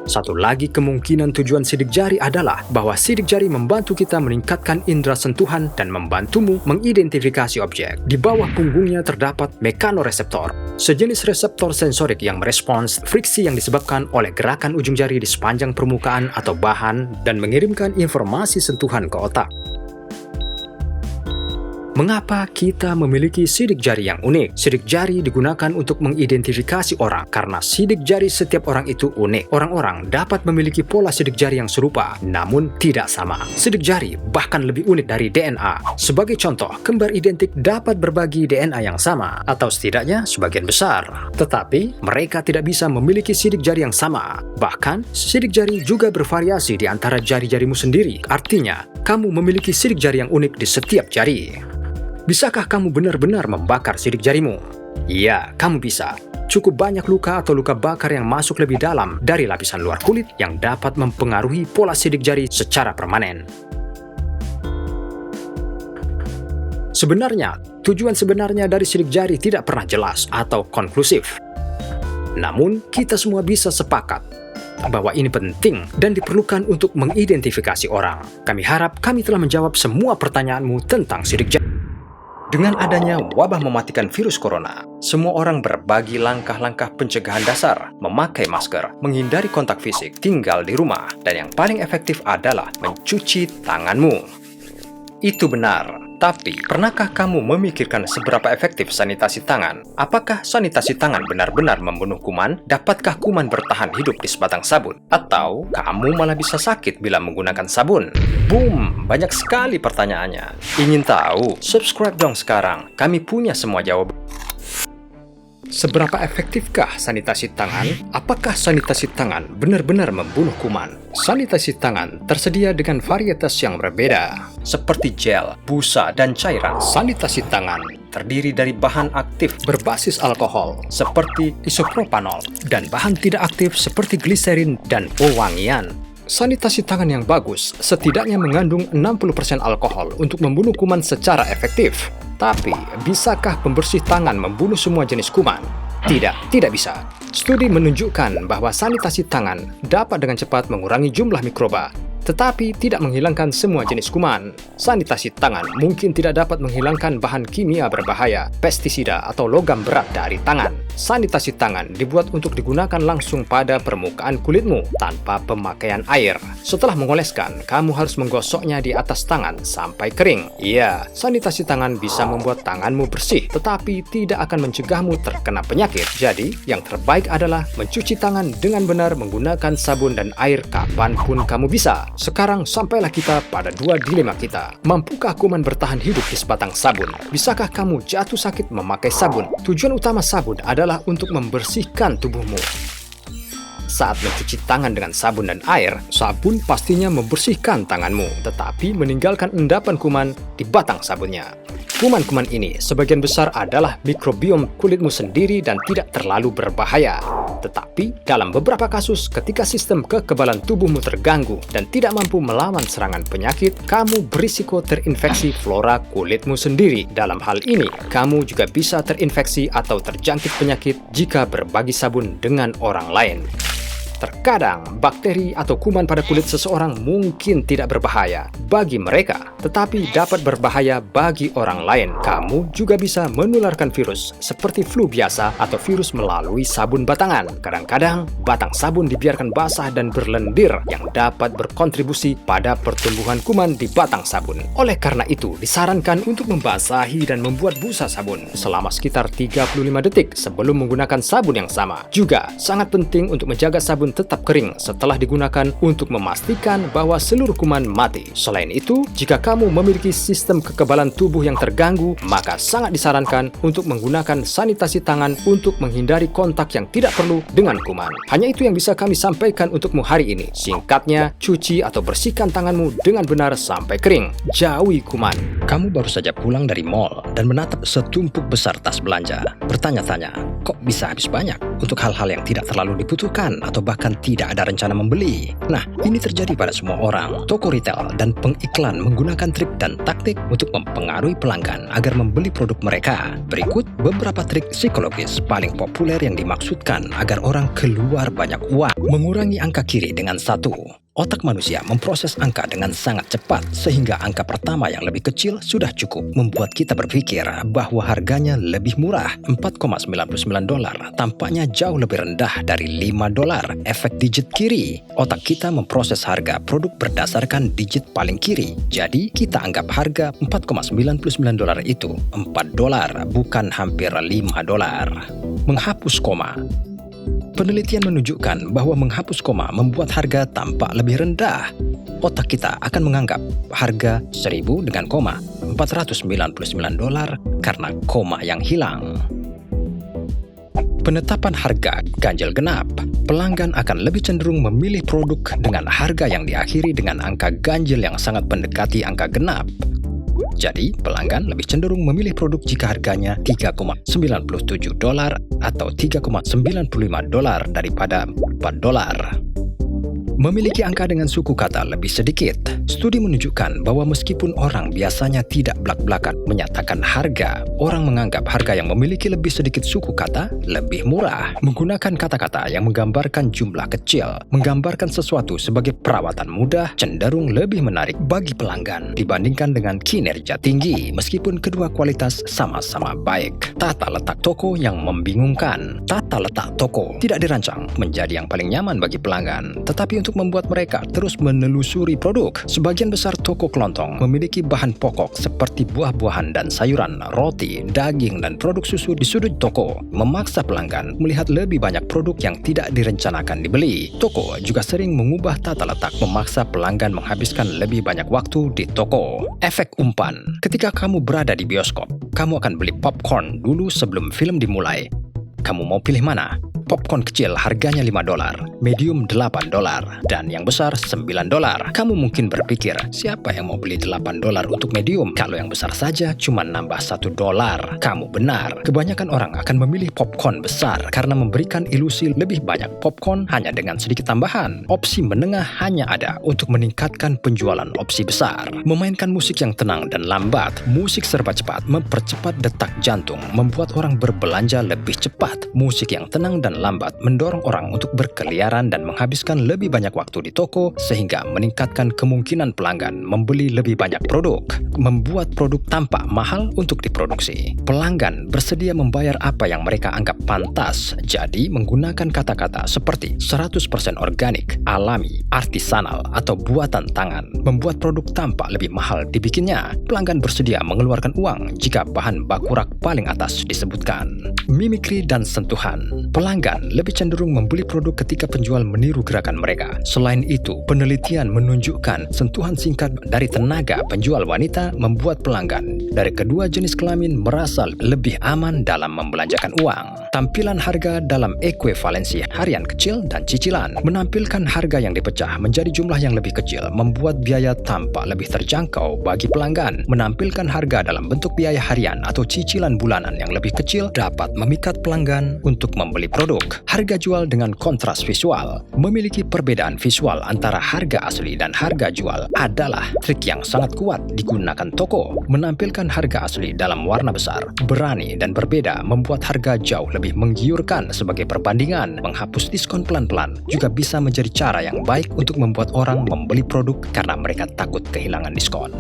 Satu lagi kemungkinan tujuan sidik jari adalah bahwa sidik jari membantu kita meningkatkan indera sentuhan dan membantumu mengidentifikasi objek. Di bawah punggungnya terdapat mekanoreseptor, sejenis reseptor sensorik yang merespons friksi yang disebabkan oleh gerakan ujung jari di sepanjang permukaan atau bahan dan mengirimkan informasi sentuhan ke otak. Mengapa kita memiliki sidik jari yang unik? Sidik jari digunakan untuk mengidentifikasi orang karena sidik jari setiap orang itu unik. Orang-orang dapat memiliki pola sidik jari yang serupa, namun tidak sama. Sidik jari bahkan lebih unik dari DNA. Sebagai contoh, kembar identik dapat berbagi DNA yang sama, atau setidaknya sebagian besar. Tetapi, mereka tidak bisa memiliki sidik jari yang sama. Bahkan, sidik jari juga bervariasi di antara jari-jarimu sendiri. Artinya, kamu memiliki sidik jari yang unik di setiap jari. Bisakah kamu benar-benar membakar sidik jarimu? Ya, kamu bisa. Cukup banyak luka atau luka bakar yang masuk lebih dalam dari lapisan luar kulit yang dapat mempengaruhi pola sidik jari secara permanen. Sebenarnya, tujuan sebenarnya dari sidik jari tidak pernah jelas atau konklusif. Namun, kita semua bisa sepakat bahwa ini penting dan diperlukan untuk mengidentifikasi orang. Kami harap kami telah menjawab semua pertanyaanmu tentang sidik jari. Dengan adanya wabah mematikan virus corona, semua orang berbagi langkah-langkah pencegahan dasar, memakai masker, menghindari kontak fisik, tinggal di rumah, dan yang paling efektif adalah mencuci tanganmu. Itu benar, tapi pernahkah kamu memikirkan seberapa efektif sanitasi tangan? Apakah sanitasi tangan benar-benar membunuh kuman? Dapatkah kuman bertahan hidup di sebatang sabun? Atau kamu malah bisa sakit bila menggunakan sabun? Boom! Banyak sekali pertanyaannya. Ingin tahu? Subscribe dong sekarang. Kami punya semua jawaban. Seberapa efektifkah sanitasi tangan? Apakah sanitasi tangan benar-benar membunuh kuman? Sanitasi tangan tersedia dengan varietas yang berbeda, seperti gel, busa, dan cairan. Sanitasi tangan terdiri dari bahan aktif berbasis alkohol, seperti isopropanol, dan bahan tidak aktif seperti gliserin dan pewangian. Sanitasi tangan yang bagus setidaknya mengandung 60% alkohol untuk membunuh kuman secara efektif. Tapi, bisakah pembersih tangan membunuh semua jenis kuman? Tidak bisa. Studi menunjukkan bahwa sanitasi tangan dapat dengan cepat mengurangi jumlah mikroba, tetapi tidak menghilangkan semua jenis kuman. Sanitasi tangan mungkin tidak dapat menghilangkan bahan kimia berbahaya, pestisida, atau logam berat dari tangan. Sanitasi tangan dibuat untuk digunakan langsung pada permukaan kulitmu tanpa pemakaian air. Setelah mengoleskan, kamu harus menggosoknya di atas tangan sampai kering. Iya, sanitasi tangan bisa membuat tanganmu bersih, tetapi tidak akan mencegahmu terkena penyakit. Jadi, yang terbaik adalah mencuci tangan dengan benar menggunakan sabun dan air kapanpun kamu bisa. Sekarang sampailah kita pada dua dilema kita. Mampukah kuman bertahan hidup di sebatang sabun? Bisakah kamu jatuh sakit memakai sabun? Tujuan utama sabun adalah untuk membersihkan tubuhmu. Saat mencuci tangan dengan sabun dan air, sabun pastinya membersihkan tanganmu, tetapi meninggalkan endapan kuman di batang sabunnya. Kuman-kuman ini sebagian besar adalah mikrobiom kulitmu sendiri dan tidak terlalu berbahaya. Tetapi, dalam beberapa kasus, ketika sistem kekebalan tubuhmu terganggu dan tidak mampu melawan serangan penyakit, kamu berisiko terinfeksi flora kulitmu sendiri. Dalam hal ini, kamu juga bisa terinfeksi atau terjangkit penyakit jika berbagi sabun dengan orang lain. Terkadang, bakteri atau kuman pada kulit seseorang mungkin tidak berbahaya bagi mereka, tetapi dapat berbahaya bagi orang lain. Kamu juga bisa menularkan virus seperti flu biasa atau virus melalui sabun batangan. Kadang-kadang, batang sabun dibiarkan basah dan berlendir yang dapat berkontribusi pada pertumbuhan kuman di batang sabun. Oleh karena itu, disarankan untuk membasahi dan membuat busa sabun selama sekitar 35 detik sebelum menggunakan sabun yang sama. Juga, sangat penting untuk menjaga sabun tetap kering setelah digunakan untuk memastikan bahwa seluruh kuman mati. Selain itu, jika kamu memiliki sistem kekebalan tubuh yang terganggu, maka sangat disarankan untuk menggunakan sanitasi tangan untuk menghindari kontak yang tidak perlu dengan kuman. Hanya itu yang bisa kami sampaikan untukmu hari ini. Singkatnya, cuci atau bersihkan tanganmu dengan benar sampai kering. Jauhi kuman. Kamu baru saja pulang dari mall dan menatap setumpuk besar tas belanja. Bertanya-tanya, kok bisa habis banyak untuk hal-hal yang tidak terlalu dibutuhkan atau bahkan tidak ada rencana membeli? Nah, ini terjadi pada semua orang. Toko retail dan pengiklan menggunakan trik dan taktik untuk mempengaruhi pelanggan agar membeli produk mereka. Berikut beberapa trik psikologis paling populer yang dimaksudkan agar orang keluar banyak uang. Mengurangi angka kiri dengan 1. Otak manusia memproses angka dengan sangat cepat sehingga angka pertama yang lebih kecil sudah cukup membuat kita berpikir bahwa harganya lebih murah. $4,99 tampaknya jauh lebih rendah dari $5. Efek digit kiri. Otak kita memproses harga produk berdasarkan digit paling kiri. Jadi kita anggap harga $4,99 itu $4, bukan hampir $5. Menghapus koma. Penelitian menunjukkan bahwa menghapus koma membuat harga tampak lebih rendah. Otak kita akan menganggap harga 1.000 dengan koma $499 karena koma yang hilang. Penetapan harga ganjil genap. Pelanggan akan lebih cenderung memilih produk dengan harga yang diakhiri dengan angka ganjil yang sangat mendekati angka genap. Jadi, pelanggan lebih cenderung memilih produk jika harganya $3,97 atau $3,95 daripada $4. Memiliki angka dengan suku kata lebih sedikit. Studi menunjukkan bahwa meskipun orang biasanya tidak blak-blakan menyatakan harga, orang menganggap harga yang memiliki lebih sedikit suku kata lebih murah. Menggunakan kata-kata yang menggambarkan jumlah kecil, menggambarkan sesuatu sebagai perawatan mudah, cenderung lebih menarik bagi pelanggan dibandingkan dengan kinerja tinggi, meskipun kedua kualitas sama-sama baik. Tata letak toko yang membingungkan. Tata letak toko tidak dirancang menjadi yang paling nyaman bagi pelanggan, tetapi untuk membuat mereka terus menelusuri produk. Sebagian besar toko kelontong memiliki bahan pokok seperti buah-buahan dan sayuran, roti, daging, dan produk susu di sudut toko, memaksa pelanggan melihat lebih banyak produk yang tidak direncanakan dibeli. Toko juga sering mengubah tata letak, memaksa pelanggan menghabiskan lebih banyak waktu di toko. Efek umpan. Ketika kamu berada di bioskop, kamu akan beli popcorn dulu sebelum film dimulai. Kamu mau pilih mana? Popcorn kecil harganya $5, medium $8, dan yang besar $9. Kamu mungkin berpikir, siapa yang mau beli $8 untuk medium? Kalau yang besar saja cuma nambah $1. Kamu benar. Kebanyakan orang akan memilih popcorn besar karena memberikan ilusi lebih banyak popcorn hanya dengan sedikit tambahan. Opsi menengah hanya ada untuk meningkatkan penjualan opsi besar. Memainkan musik yang tenang dan lambat. Musik serba cepat mempercepat detak jantung, membuat orang berbelanja lebih cepat. Musik yang tenang dan lambat mendorong orang untuk berkeliaran dan menghabiskan lebih banyak waktu di toko sehingga meningkatkan kemungkinan pelanggan membeli lebih banyak produk, membuat produk tampak mahal untuk diproduksi. Pelanggan bersedia membayar apa yang mereka anggap pantas, jadi menggunakan kata-kata seperti 100% organik, alami, artisanal, atau buatan tangan membuat produk tampak lebih mahal dibikinnya. Pelanggan bersedia mengeluarkan uang jika bahan baku rak paling atas disebutkan. Mimikri dan sentuhan. Pelanggan lebih cenderung membeli produk ketika penjual meniru gerakan mereka. Selain itu, penelitian menunjukkan sentuhan singkat dari tenaga penjual wanita membuat pelanggan dari kedua jenis kelamin merasa lebih aman dalam membelanjakan uang. Tampilan harga dalam ekuivalensi harian kecil dan cicilan. Menampilkan harga yang dipecah menjadi jumlah yang lebih kecil membuat biaya tampak lebih terjangkau bagi pelanggan. Menampilkan harga dalam bentuk biaya harian atau cicilan bulanan yang lebih kecil dapat memikat pelanggan untuk membeli produk. Harga jual dengan kontras visual. Memiliki perbedaan visual antara harga asli dan harga jual adalah trik yang sangat kuat digunakan toko. Menampilkan harga asli dalam warna besar, berani dan berbeda membuat harga jauh lebih menggiurkan sebagai perbandingan. Menghapus diskon pelan-pelan juga bisa menjadi cara yang baik untuk membuat orang membeli produk karena mereka takut kehilangan diskon.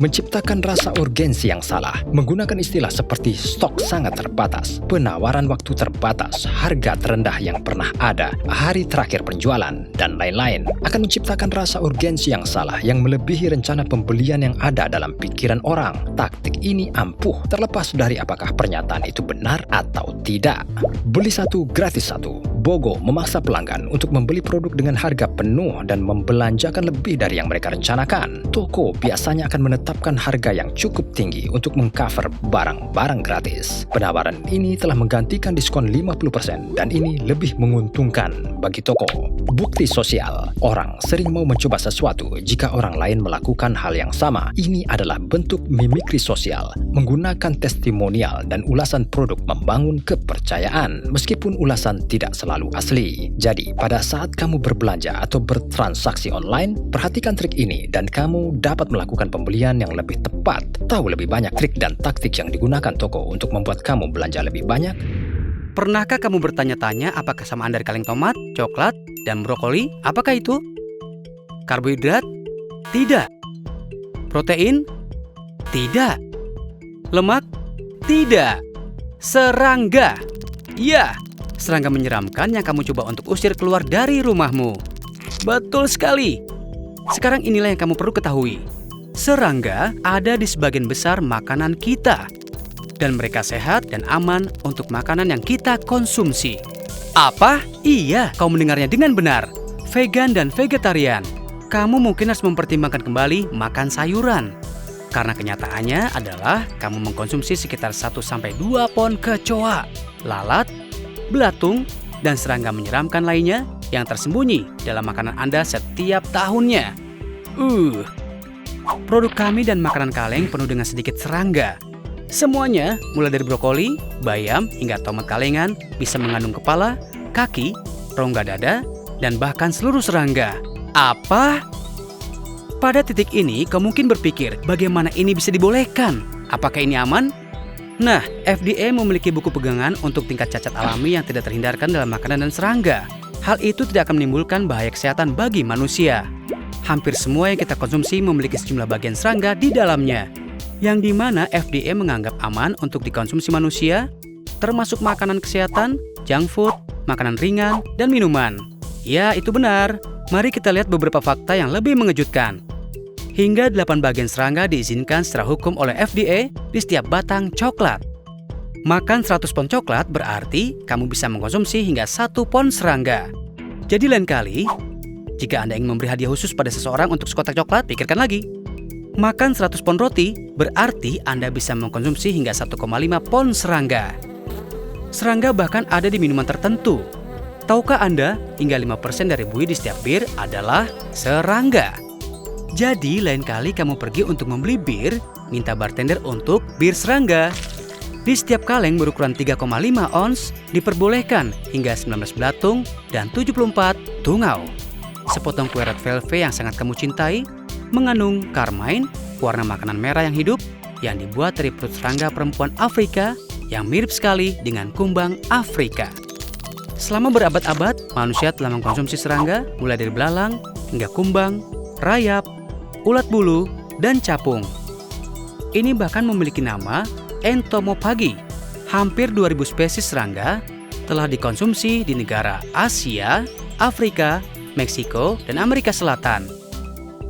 Menciptakan rasa urgensi yang salah. Menggunakan istilah seperti stok sangat terbatas, penawaran waktu terbatas, harga terendah yang pernah ada, hari terakhir penjualan, dan lain-lain akan menciptakan rasa urgensi yang salah yang melebihi rencana pembelian yang ada dalam pikiran orang. Taktik ini ampuh terlepas dari apakah pernyataan itu benar atau tidak. Beli satu gratis satu. Bogo memaksa pelanggan untuk membeli produk dengan harga penuh dan membelanjakan lebih dari yang mereka rencanakan. Toko biasanya akan menetapkan harga yang cukup tinggi untuk mengcover barang-barang gratis. Penawaran ini telah menggantikan diskon 50% dan ini lebih menguntungkan bagi toko. Bukti sosial. Orang sering mau mencoba sesuatu jika orang lain melakukan hal yang sama. Ini adalah bentuk mimikri sosial, menggunakan testimonial dan ulasan produk membangun kepercayaan, meskipun ulasan tidak selalu asli. Jadi, pada saat kamu berbelanja atau bertransaksi online, perhatikan trik ini dan kamu dapat melakukan pembelian yang lebih tepat. Tahu lebih banyak trik dan taktik yang digunakan toko untuk membuat kamu belanja lebih banyak? Pernahkah kamu bertanya-tanya apa kesamaan dari kaleng tomat, coklat, dan brokoli? Apakah itu? Karbohidrat? Tidak. Protein? Tidak. Lemak? Tidak. Serangga. Ya, serangga menyeramkan yang kamu coba untuk usir keluar dari rumahmu. Betul sekali. Sekarang inilah yang kamu perlu ketahui. Serangga ada di sebagian besar makanan kita. Dan mereka sehat dan aman untuk makanan yang kita konsumsi. Apa? Iya, kau mendengarnya dengan benar. Vegan dan vegetarian. Kamu mungkin harus mempertimbangkan kembali makan sayuran. Karena kenyataannya adalah kamu mengkonsumsi sekitar 1-2 pon kecoa, lalat, belatung, dan serangga menyeramkan lainnya yang tersembunyi dalam makanan Anda setiap tahunnya. Produk kami dan makanan kaleng penuh dengan sedikit serangga. Semuanya, mulai dari brokoli, bayam, hingga tomat kalengan, bisa mengandung kepala, kaki, rongga dada, dan bahkan seluruh serangga. Apa? Pada titik ini, kau mungkin berpikir, bagaimana ini bisa dibolehkan? Apakah ini aman? Nah, FDA memiliki buku pegangan untuk tingkat cacat alami yang tidak terhindarkan dalam makanan dan serangga. Hal itu tidak akan menimbulkan bahaya kesehatan bagi manusia. Hampir semua yang kita konsumsi memiliki sejumlah bagian serangga di dalamnya, yang dimana FDA menganggap aman untuk dikonsumsi manusia, termasuk makanan kesehatan, junk food, makanan ringan, dan minuman. Ya, itu benar. Mari kita lihat beberapa fakta yang lebih mengejutkan. Hingga 8 bagian serangga diizinkan secara hukum oleh FDA di setiap batang coklat. Makan 100 pon coklat berarti kamu bisa mengkonsumsi hingga 1 pon serangga. Jadi lain kali, jika Anda ingin memberi hadiah khusus pada seseorang untuk sekotak coklat, pikirkan lagi. Makan 100 pon roti berarti Anda bisa mengkonsumsi hingga 1,5 pon serangga. Serangga bahkan ada di minuman tertentu. Tahukah Anda, hingga 5% dari buih di setiap bir adalah serangga. Jadi, lain kali kamu pergi untuk membeli bir, minta bartender untuk bir serangga. Di setiap kaleng berukuran 3,5 ons, diperbolehkan hingga 19 belatung dan 74 tungau. Sepotong kue red velvet yang sangat kamu cintai, mengandung carmine, warna makanan merah yang hidup, yang dibuat dari perut serangga perempuan Afrika yang mirip sekali dengan kumbang Afrika. Selama berabad-abad, manusia telah mengkonsumsi serangga mulai dari belalang hingga kumbang, rayap, ulat bulu, dan capung. Ini bahkan memiliki nama entomopagi. Hampir 2000 spesies serangga telah dikonsumsi di negara Asia, Afrika, Meksiko, dan Amerika Selatan.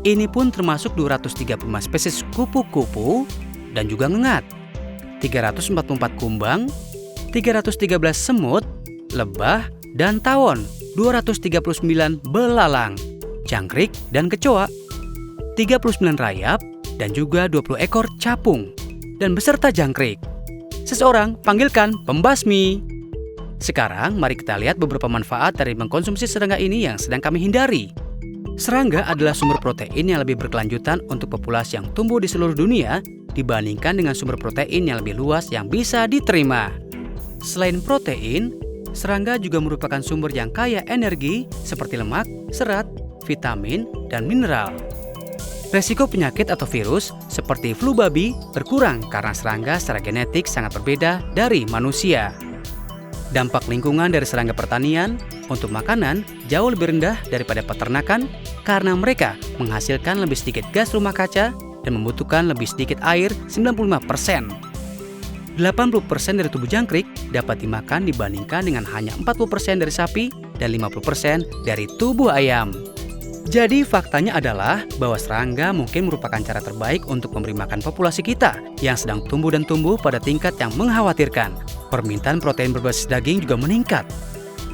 Ini pun termasuk 235 spesies kupu-kupu dan juga ngengat, 344 kumbang, 313 semut, lebah, dan tawon, 239 belalang, jangkrik, dan kecoa, 39 rayap, dan juga 20 ekor capung, dan beserta jangkrik. Seseorang panggilkan pembasmi. Sekarang mari kita lihat beberapa manfaat dari mengkonsumsi serangga ini yang sedang kami hindari. Serangga adalah sumber protein yang lebih berkelanjutan untuk populasi yang tumbuh di seluruh dunia dibandingkan dengan sumber protein yang lebih luas yang bisa diterima. Selain protein, serangga juga merupakan sumber yang kaya energi seperti lemak, serat, vitamin, dan mineral. Resiko penyakit atau virus seperti flu babi berkurang karena serangga secara genetik sangat berbeda dari manusia. Dampak lingkungan dari serangga pertanian untuk makanan jauh lebih rendah daripada peternakan karena mereka menghasilkan lebih sedikit gas rumah kaca dan membutuhkan lebih sedikit air 95%. 80% dari tubuh jangkrik dapat dimakan dibandingkan dengan hanya 40% dari sapi dan 50% dari tubuh ayam. Jadi faktanya adalah bahwa serangga mungkin merupakan cara terbaik untuk memberi makan populasi kita yang sedang tumbuh dan tumbuh pada tingkat yang mengkhawatirkan. Permintaan protein berbasis daging juga meningkat.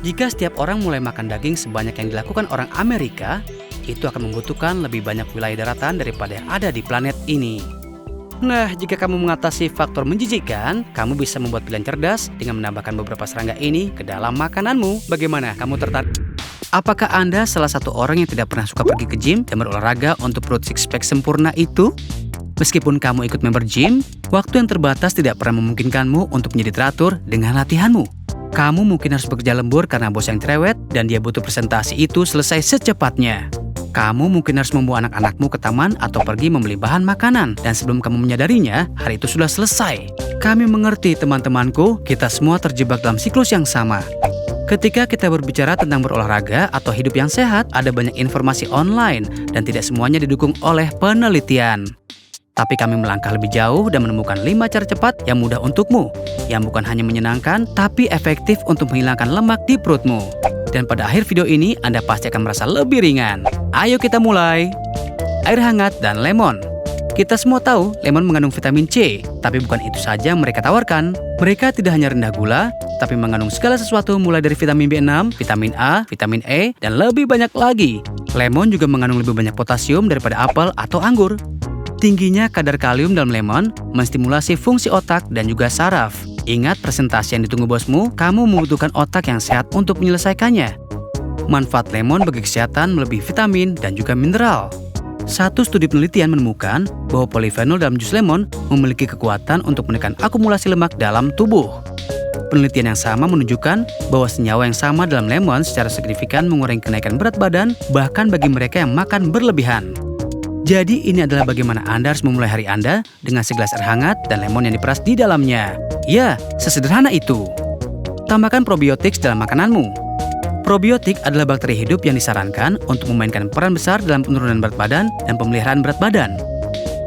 Jika setiap orang mulai makan daging sebanyak yang dilakukan orang Amerika, itu akan membutuhkan lebih banyak wilayah daratan daripada yang ada di planet ini. Nah, jika kamu mengatasi faktor menjijikkan, kamu bisa membuat pilihan cerdas dengan menambahkan beberapa serangga ini ke dalam makananmu. Bagaimana? Kamu tertarik? Apakah Anda salah satu orang yang tidak pernah suka pergi ke gym dan berolahraga untuk perut six pack sempurna itu? Meskipun kamu ikut member gym, waktu yang terbatas tidak pernah memungkinkanmu untuk menjadi teratur dengan latihanmu. Kamu mungkin harus bekerja lembur karena bos yang cerewet dan dia butuh presentasi itu selesai secepatnya. Kamu mungkin harus membawa anak-anakmu ke taman atau pergi membeli bahan makanan. Dan sebelum kamu menyadarinya, hari itu sudah selesai. Kami mengerti teman-temanku, kita semua terjebak dalam siklus yang sama. Ketika kita berbicara tentang berolahraga atau hidup yang sehat, ada banyak informasi online dan tidak semuanya didukung oleh penelitian. Tapi kami melangkah lebih jauh dan menemukan 5 cara cepat yang mudah untukmu, yang bukan hanya menyenangkan, tapi efektif untuk menghilangkan lemak di perutmu. Dan pada akhir video ini, Anda pasti akan merasa lebih ringan. Ayo kita mulai. Air hangat dan lemon. Kita semua tahu lemon mengandung vitamin C, tapi bukan itu saja yang mereka tawarkan. Mereka tidak hanya rendah gula, tapi mengandung segala sesuatu mulai dari vitamin B6, vitamin A, vitamin E, dan lebih banyak lagi. Lemon juga mengandung lebih banyak potasium daripada apel atau anggur. Tingginya kadar kalium dalam lemon menstimulasi fungsi otak dan juga saraf. Ingat presentasi yang ditunggu bosmu, kamu membutuhkan otak yang sehat untuk menyelesaikannya. Manfaat lemon bagi kesehatan melebihi vitamin dan juga mineral. Satu studi penelitian menemukan bahwa polifenol dalam jus lemon memiliki kekuatan untuk menekan akumulasi lemak dalam tubuh. Penelitian yang sama menunjukkan bahwa senyawa yang sama dalam lemon secara signifikan mengurangi kenaikan berat badan bahkan bagi mereka yang makan berlebihan. Jadi ini adalah bagaimana Anda harus memulai hari Anda dengan segelas air hangat dan lemon yang diperas di dalamnya. Ya, sesederhana itu. Tambahkan probiotik dalam makananmu. Probiotik adalah bakteri hidup yang disarankan untuk memainkan peran besar dalam penurunan berat badan dan pemeliharaan berat badan.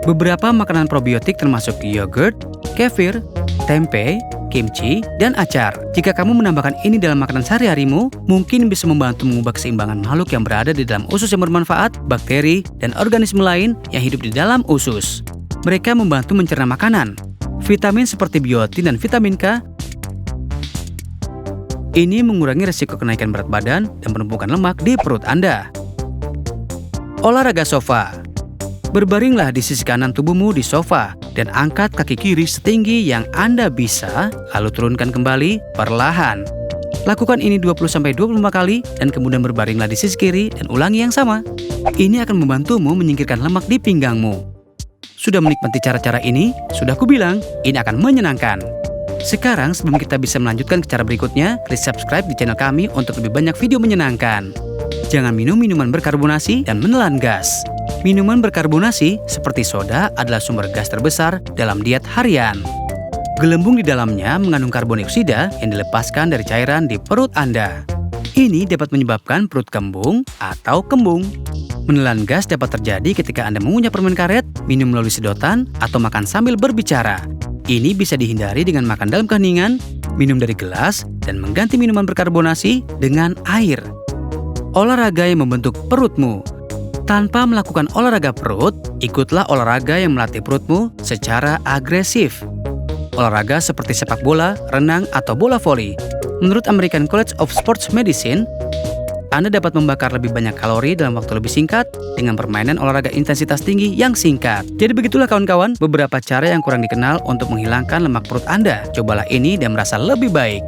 Beberapa makanan probiotik termasuk yogurt, kefir, tempe, kimchi, dan acar. Jika kamu menambahkan ini dalam makanan sehari-harimu, mungkin bisa membantu mengubah keseimbangan makhluk yang berada di dalam usus yang bermanfaat, bakteri, dan organisme lain yang hidup di dalam usus. Mereka membantu mencerna makanan. Vitamin seperti biotin dan vitamin K ini mengurangi risiko kenaikan berat badan dan penumpukan lemak di perut Anda. Olahraga sofa. Berbaringlah di sisi kanan tubuhmu di sofa dan angkat kaki kiri setinggi yang Anda bisa, lalu turunkan kembali perlahan. Lakukan ini 20-25 kali dan kemudian berbaringlah di sisi kiri dan ulangi yang sama. Ini akan membantumu menyingkirkan lemak di pinggangmu. Sudah menikmati cara-cara ini? Sudah kubilang, ini akan menyenangkan. Sekarang sebelum kita bisa melanjutkan ke cara berikutnya, klik subscribe di channel kami untuk lebih banyak video menyenangkan. Jangan minum minuman berkarbonasi dan menelan gas. Minuman berkarbonasi seperti soda adalah sumber gas terbesar dalam diet harian. Gelembung di dalamnya mengandung karbon dioksida yang dilepaskan dari cairan di perut Anda. Ini dapat menyebabkan perut kembung atau kembung. Menelan gas dapat terjadi ketika Anda mengunyah permen karet, minum melalui sedotan, atau makan sambil berbicara. Ini bisa dihindari dengan makan dalam keheningan, minum dari gelas, dan mengganti minuman berkarbonasi dengan air. Olahraga yang membentuk perutmu. Tanpa melakukan olahraga perut, ikutlah olahraga yang melatih perutmu secara agresif. Olahraga seperti sepak bola, renang, atau bola voli. Menurut American College of Sports Medicine, Anda dapat membakar lebih banyak kalori dalam waktu lebih singkat dengan permainan olahraga intensitas tinggi yang singkat. Jadi begitulah kawan-kawan, beberapa cara yang kurang dikenal untuk menghilangkan lemak perut Anda. Cobalah ini dan merasa lebih baik.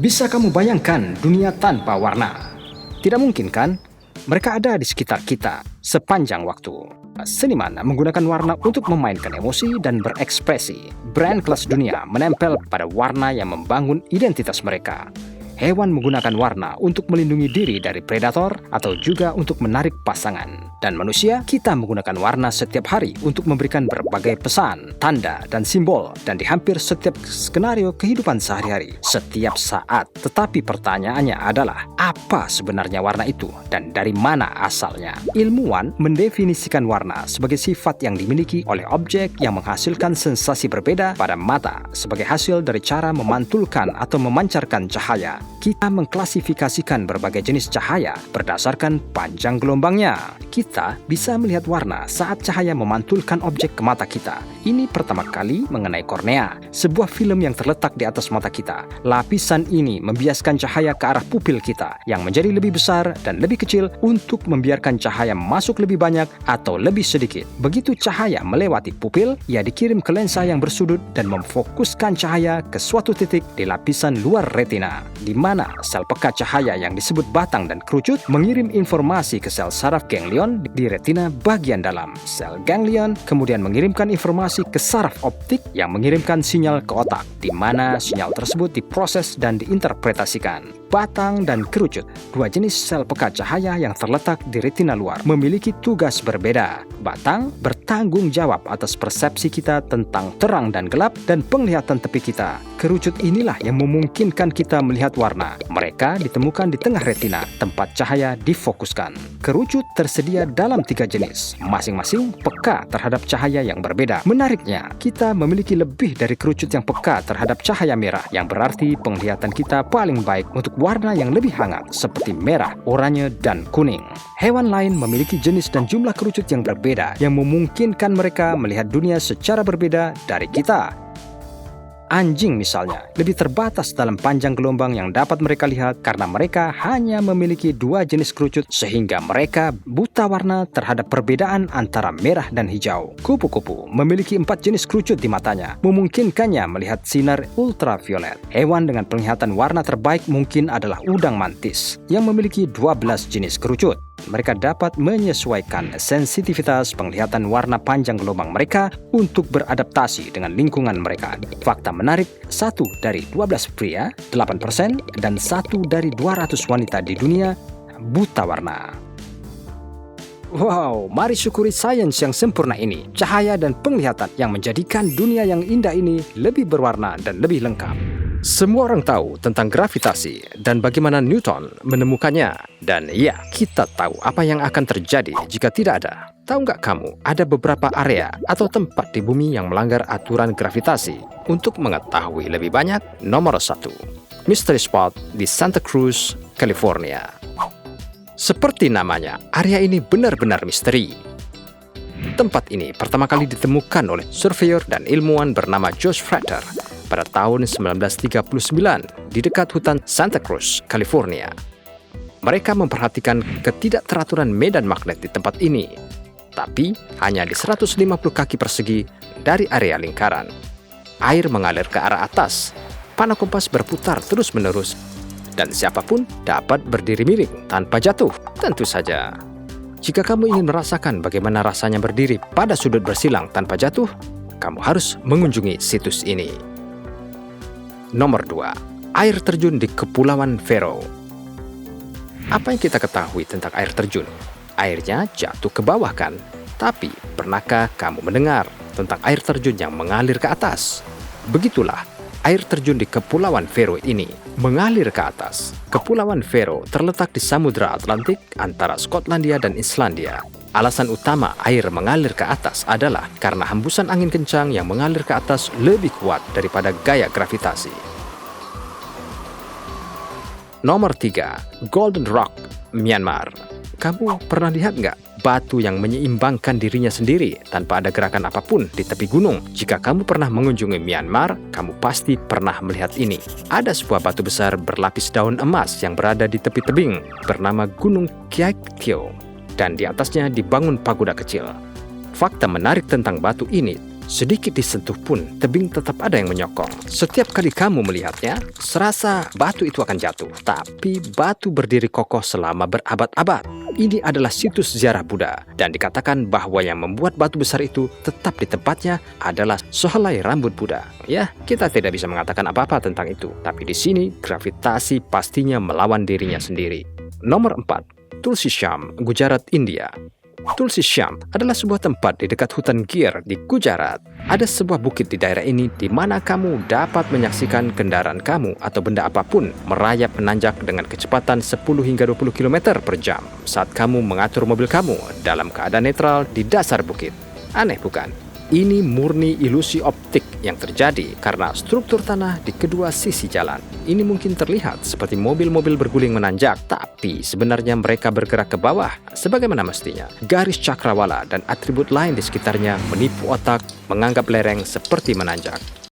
Bisa kamu bayangkan dunia tanpa warna? Tidak mungkin kan? Mereka ada di sekitar kita sepanjang waktu. Seniman menggunakan warna untuk memainkan emosi dan berekspresi. Brand kelas dunia menempel pada warna yang membangun identitas mereka. Hewan menggunakan warna untuk melindungi diri dari predator atau juga untuk menarik pasangan. Dan manusia, kita menggunakan warna setiap hari untuk memberikan berbagai pesan, tanda, dan simbol. Dan di hampir setiap skenario kehidupan sehari-hari, setiap saat. Tetapi pertanyaannya adalah, apa sebenarnya warna itu? Dan dari mana asalnya? Ilmuwan mendefinisikan warna sebagai sifat yang dimiliki oleh objek yang menghasilkan sensasi berbeda pada mata sebagai hasil dari cara memantulkan atau memancarkan cahaya. Kita mengklasifikasikan berbagai jenis cahaya berdasarkan panjang gelombangnya. Kita bisa melihat warna saat cahaya memantulkan objek ke mata kita. Ini pertama kali mengenai kornea, sebuah film yang terletak di atas mata kita. Lapisan ini membiaskan cahaya ke arah pupil kita yang menjadi lebih besar dan lebih kecil untuk membiarkan cahaya masuk lebih banyak atau lebih sedikit. Begitu cahaya melewati pupil, ia dikirim ke lensa yang bersudut dan memfokuskan cahaya ke suatu titik di lapisan luar retina, di mana sel pekat cahaya yang disebut batang dan kerucut mengirim informasi ke sel saraf ganglion di retina bagian dalam. Sel ganglion kemudian mengirimkan informasi ke saraf optik yang mengirimkan sinyal ke otak, di mana sinyal tersebut diproses dan diinterpretasikan. Batang dan kerucut, dua jenis sel pekat cahaya yang terletak di retina luar, memiliki tugas berbeda. Batang bertanggung jawab atas persepsi kita tentang terang dan gelap dan penglihatan tepi kita. Kerucut inilah yang memungkinkan kita melihat warna. Mereka ditemukan di tengah retina, tempat cahaya difokuskan. Kerucut tersedia dalam 3 jenis, masing-masing peka terhadap cahaya yang berbeda. Menariknya, kita memiliki lebih dari kerucut yang peka terhadap cahaya merah, yang berarti penglihatan kita paling baik untuk warna yang lebih hangat, seperti merah, oranye, dan kuning. Hewan lain memiliki jenis dan jumlah kerucut yang berbeda, yang memungkinkan mereka melihat dunia secara berbeda dari kita. Anjing misalnya, lebih terbatas dalam panjang gelombang yang dapat mereka lihat karena mereka hanya memiliki 2 jenis kerucut sehingga mereka buta warna terhadap perbedaan antara merah dan hijau. Kupu-kupu memiliki 4 jenis kerucut di matanya, memungkinkannya melihat sinar ultraviolet. Hewan dengan penglihatan warna terbaik mungkin adalah udang mantis yang memiliki 12 jenis kerucut. Mereka dapat menyesuaikan sensitivitas penglihatan warna panjang gelombang mereka untuk beradaptasi dengan lingkungan mereka. Fakta menarik, 1 dari 12 pria, 8%, dan 1 dari 200 wanita di dunia buta warna. Wow, mari syukuri sains yang sempurna ini, cahaya dan penglihatan yang menjadikan dunia yang indah ini lebih berwarna dan lebih lengkap. Semua orang tahu tentang gravitasi dan bagaimana Newton menemukannya. Dan ya, kita tahu apa yang akan terjadi jika tidak ada. Tahu nggak kamu, ada beberapa area atau tempat di bumi yang melanggar aturan gravitasi. Untuk mengetahui lebih banyak, nomor 1, Mystery Spot di Santa Cruz, California. Seperti namanya, area ini benar-benar misteri. Tempat ini pertama kali ditemukan oleh surveyor dan ilmuwan bernama Josh Frater pada tahun 1939 di dekat hutan Santa Cruz, California. Mereka memperhatikan ketidakteraturan medan magnet di tempat ini, tapi hanya di 150 kaki persegi dari area lingkaran. Air mengalir ke arah atas, panah kompas berputar terus-menerus, dan siapapun dapat berdiri miring tanpa jatuh. Tentu saja, jika kamu ingin merasakan bagaimana rasanya berdiri pada sudut bersilang tanpa jatuh, kamu harus mengunjungi situs ini. Nomor 2, air terjun di Kepulauan Vero. Apa yang kita ketahui tentang air terjun? Airnya jatuh ke bawah kan? Tapi pernahkah kamu mendengar tentang air terjun yang mengalir ke atas? Begitulah, air terjun di Kepulauan Vero ini mengalir ke atas. Kepulauan Vero terletak di Samudra Atlantik antara Skotlandia dan Islandia. Alasan utama air mengalir ke atas adalah karena hembusan angin kencang yang mengalir ke atas lebih kuat daripada gaya gravitasi. Nomor 3, Golden Rock, Myanmar. Kamu pernah lihat nggak batu yang menyeimbangkan dirinya sendiri tanpa ada gerakan apapun di tepi gunung? Jika kamu pernah mengunjungi Myanmar, kamu pasti pernah melihat ini. Ada sebuah batu besar berlapis daun emas yang berada di tepi tebing bernama Gunung Kiai Tio, dan di atasnya dibangun pagoda kecil. Fakta menarik tentang batu ini, sedikit disentuh pun tebing tetap ada yang menyokong. Setiap kali kamu melihatnya, serasa batu itu akan jatuh, tapi batu berdiri kokoh selama berabad-abad. Ini adalah situs ziarah Buddha, dan dikatakan bahwa yang membuat batu besar itu tetap di tempatnya adalah sehelai rambut Buddha. Ya, kita tidak bisa mengatakan apa-apa tentang itu, tapi di sini gravitasi pastinya melawan dirinya sendiri. Nomor 4, Tulsi Shyam, Gujarat, India. Tulsi Shyam adalah sebuah tempat di dekat hutan Gir di Gujarat. Ada sebuah bukit di daerah ini di mana kamu dapat menyaksikan kendaraan kamu atau benda apapun merayap menanjak dengan kecepatan 10 hingga 20 km per jam saat kamu mengatur mobil kamu dalam keadaan netral di dasar bukit. Aneh bukan? Ini murni ilusi optik yang terjadi karena struktur tanah di kedua sisi jalan. Ini mungkin terlihat seperti mobil-mobil berguling menanjak, tapi sebenarnya mereka bergerak ke bawah sebagaimana mestinya. Garis cakrawala dan atribut lain di sekitarnya menipu otak menganggap lereng seperti menanjak.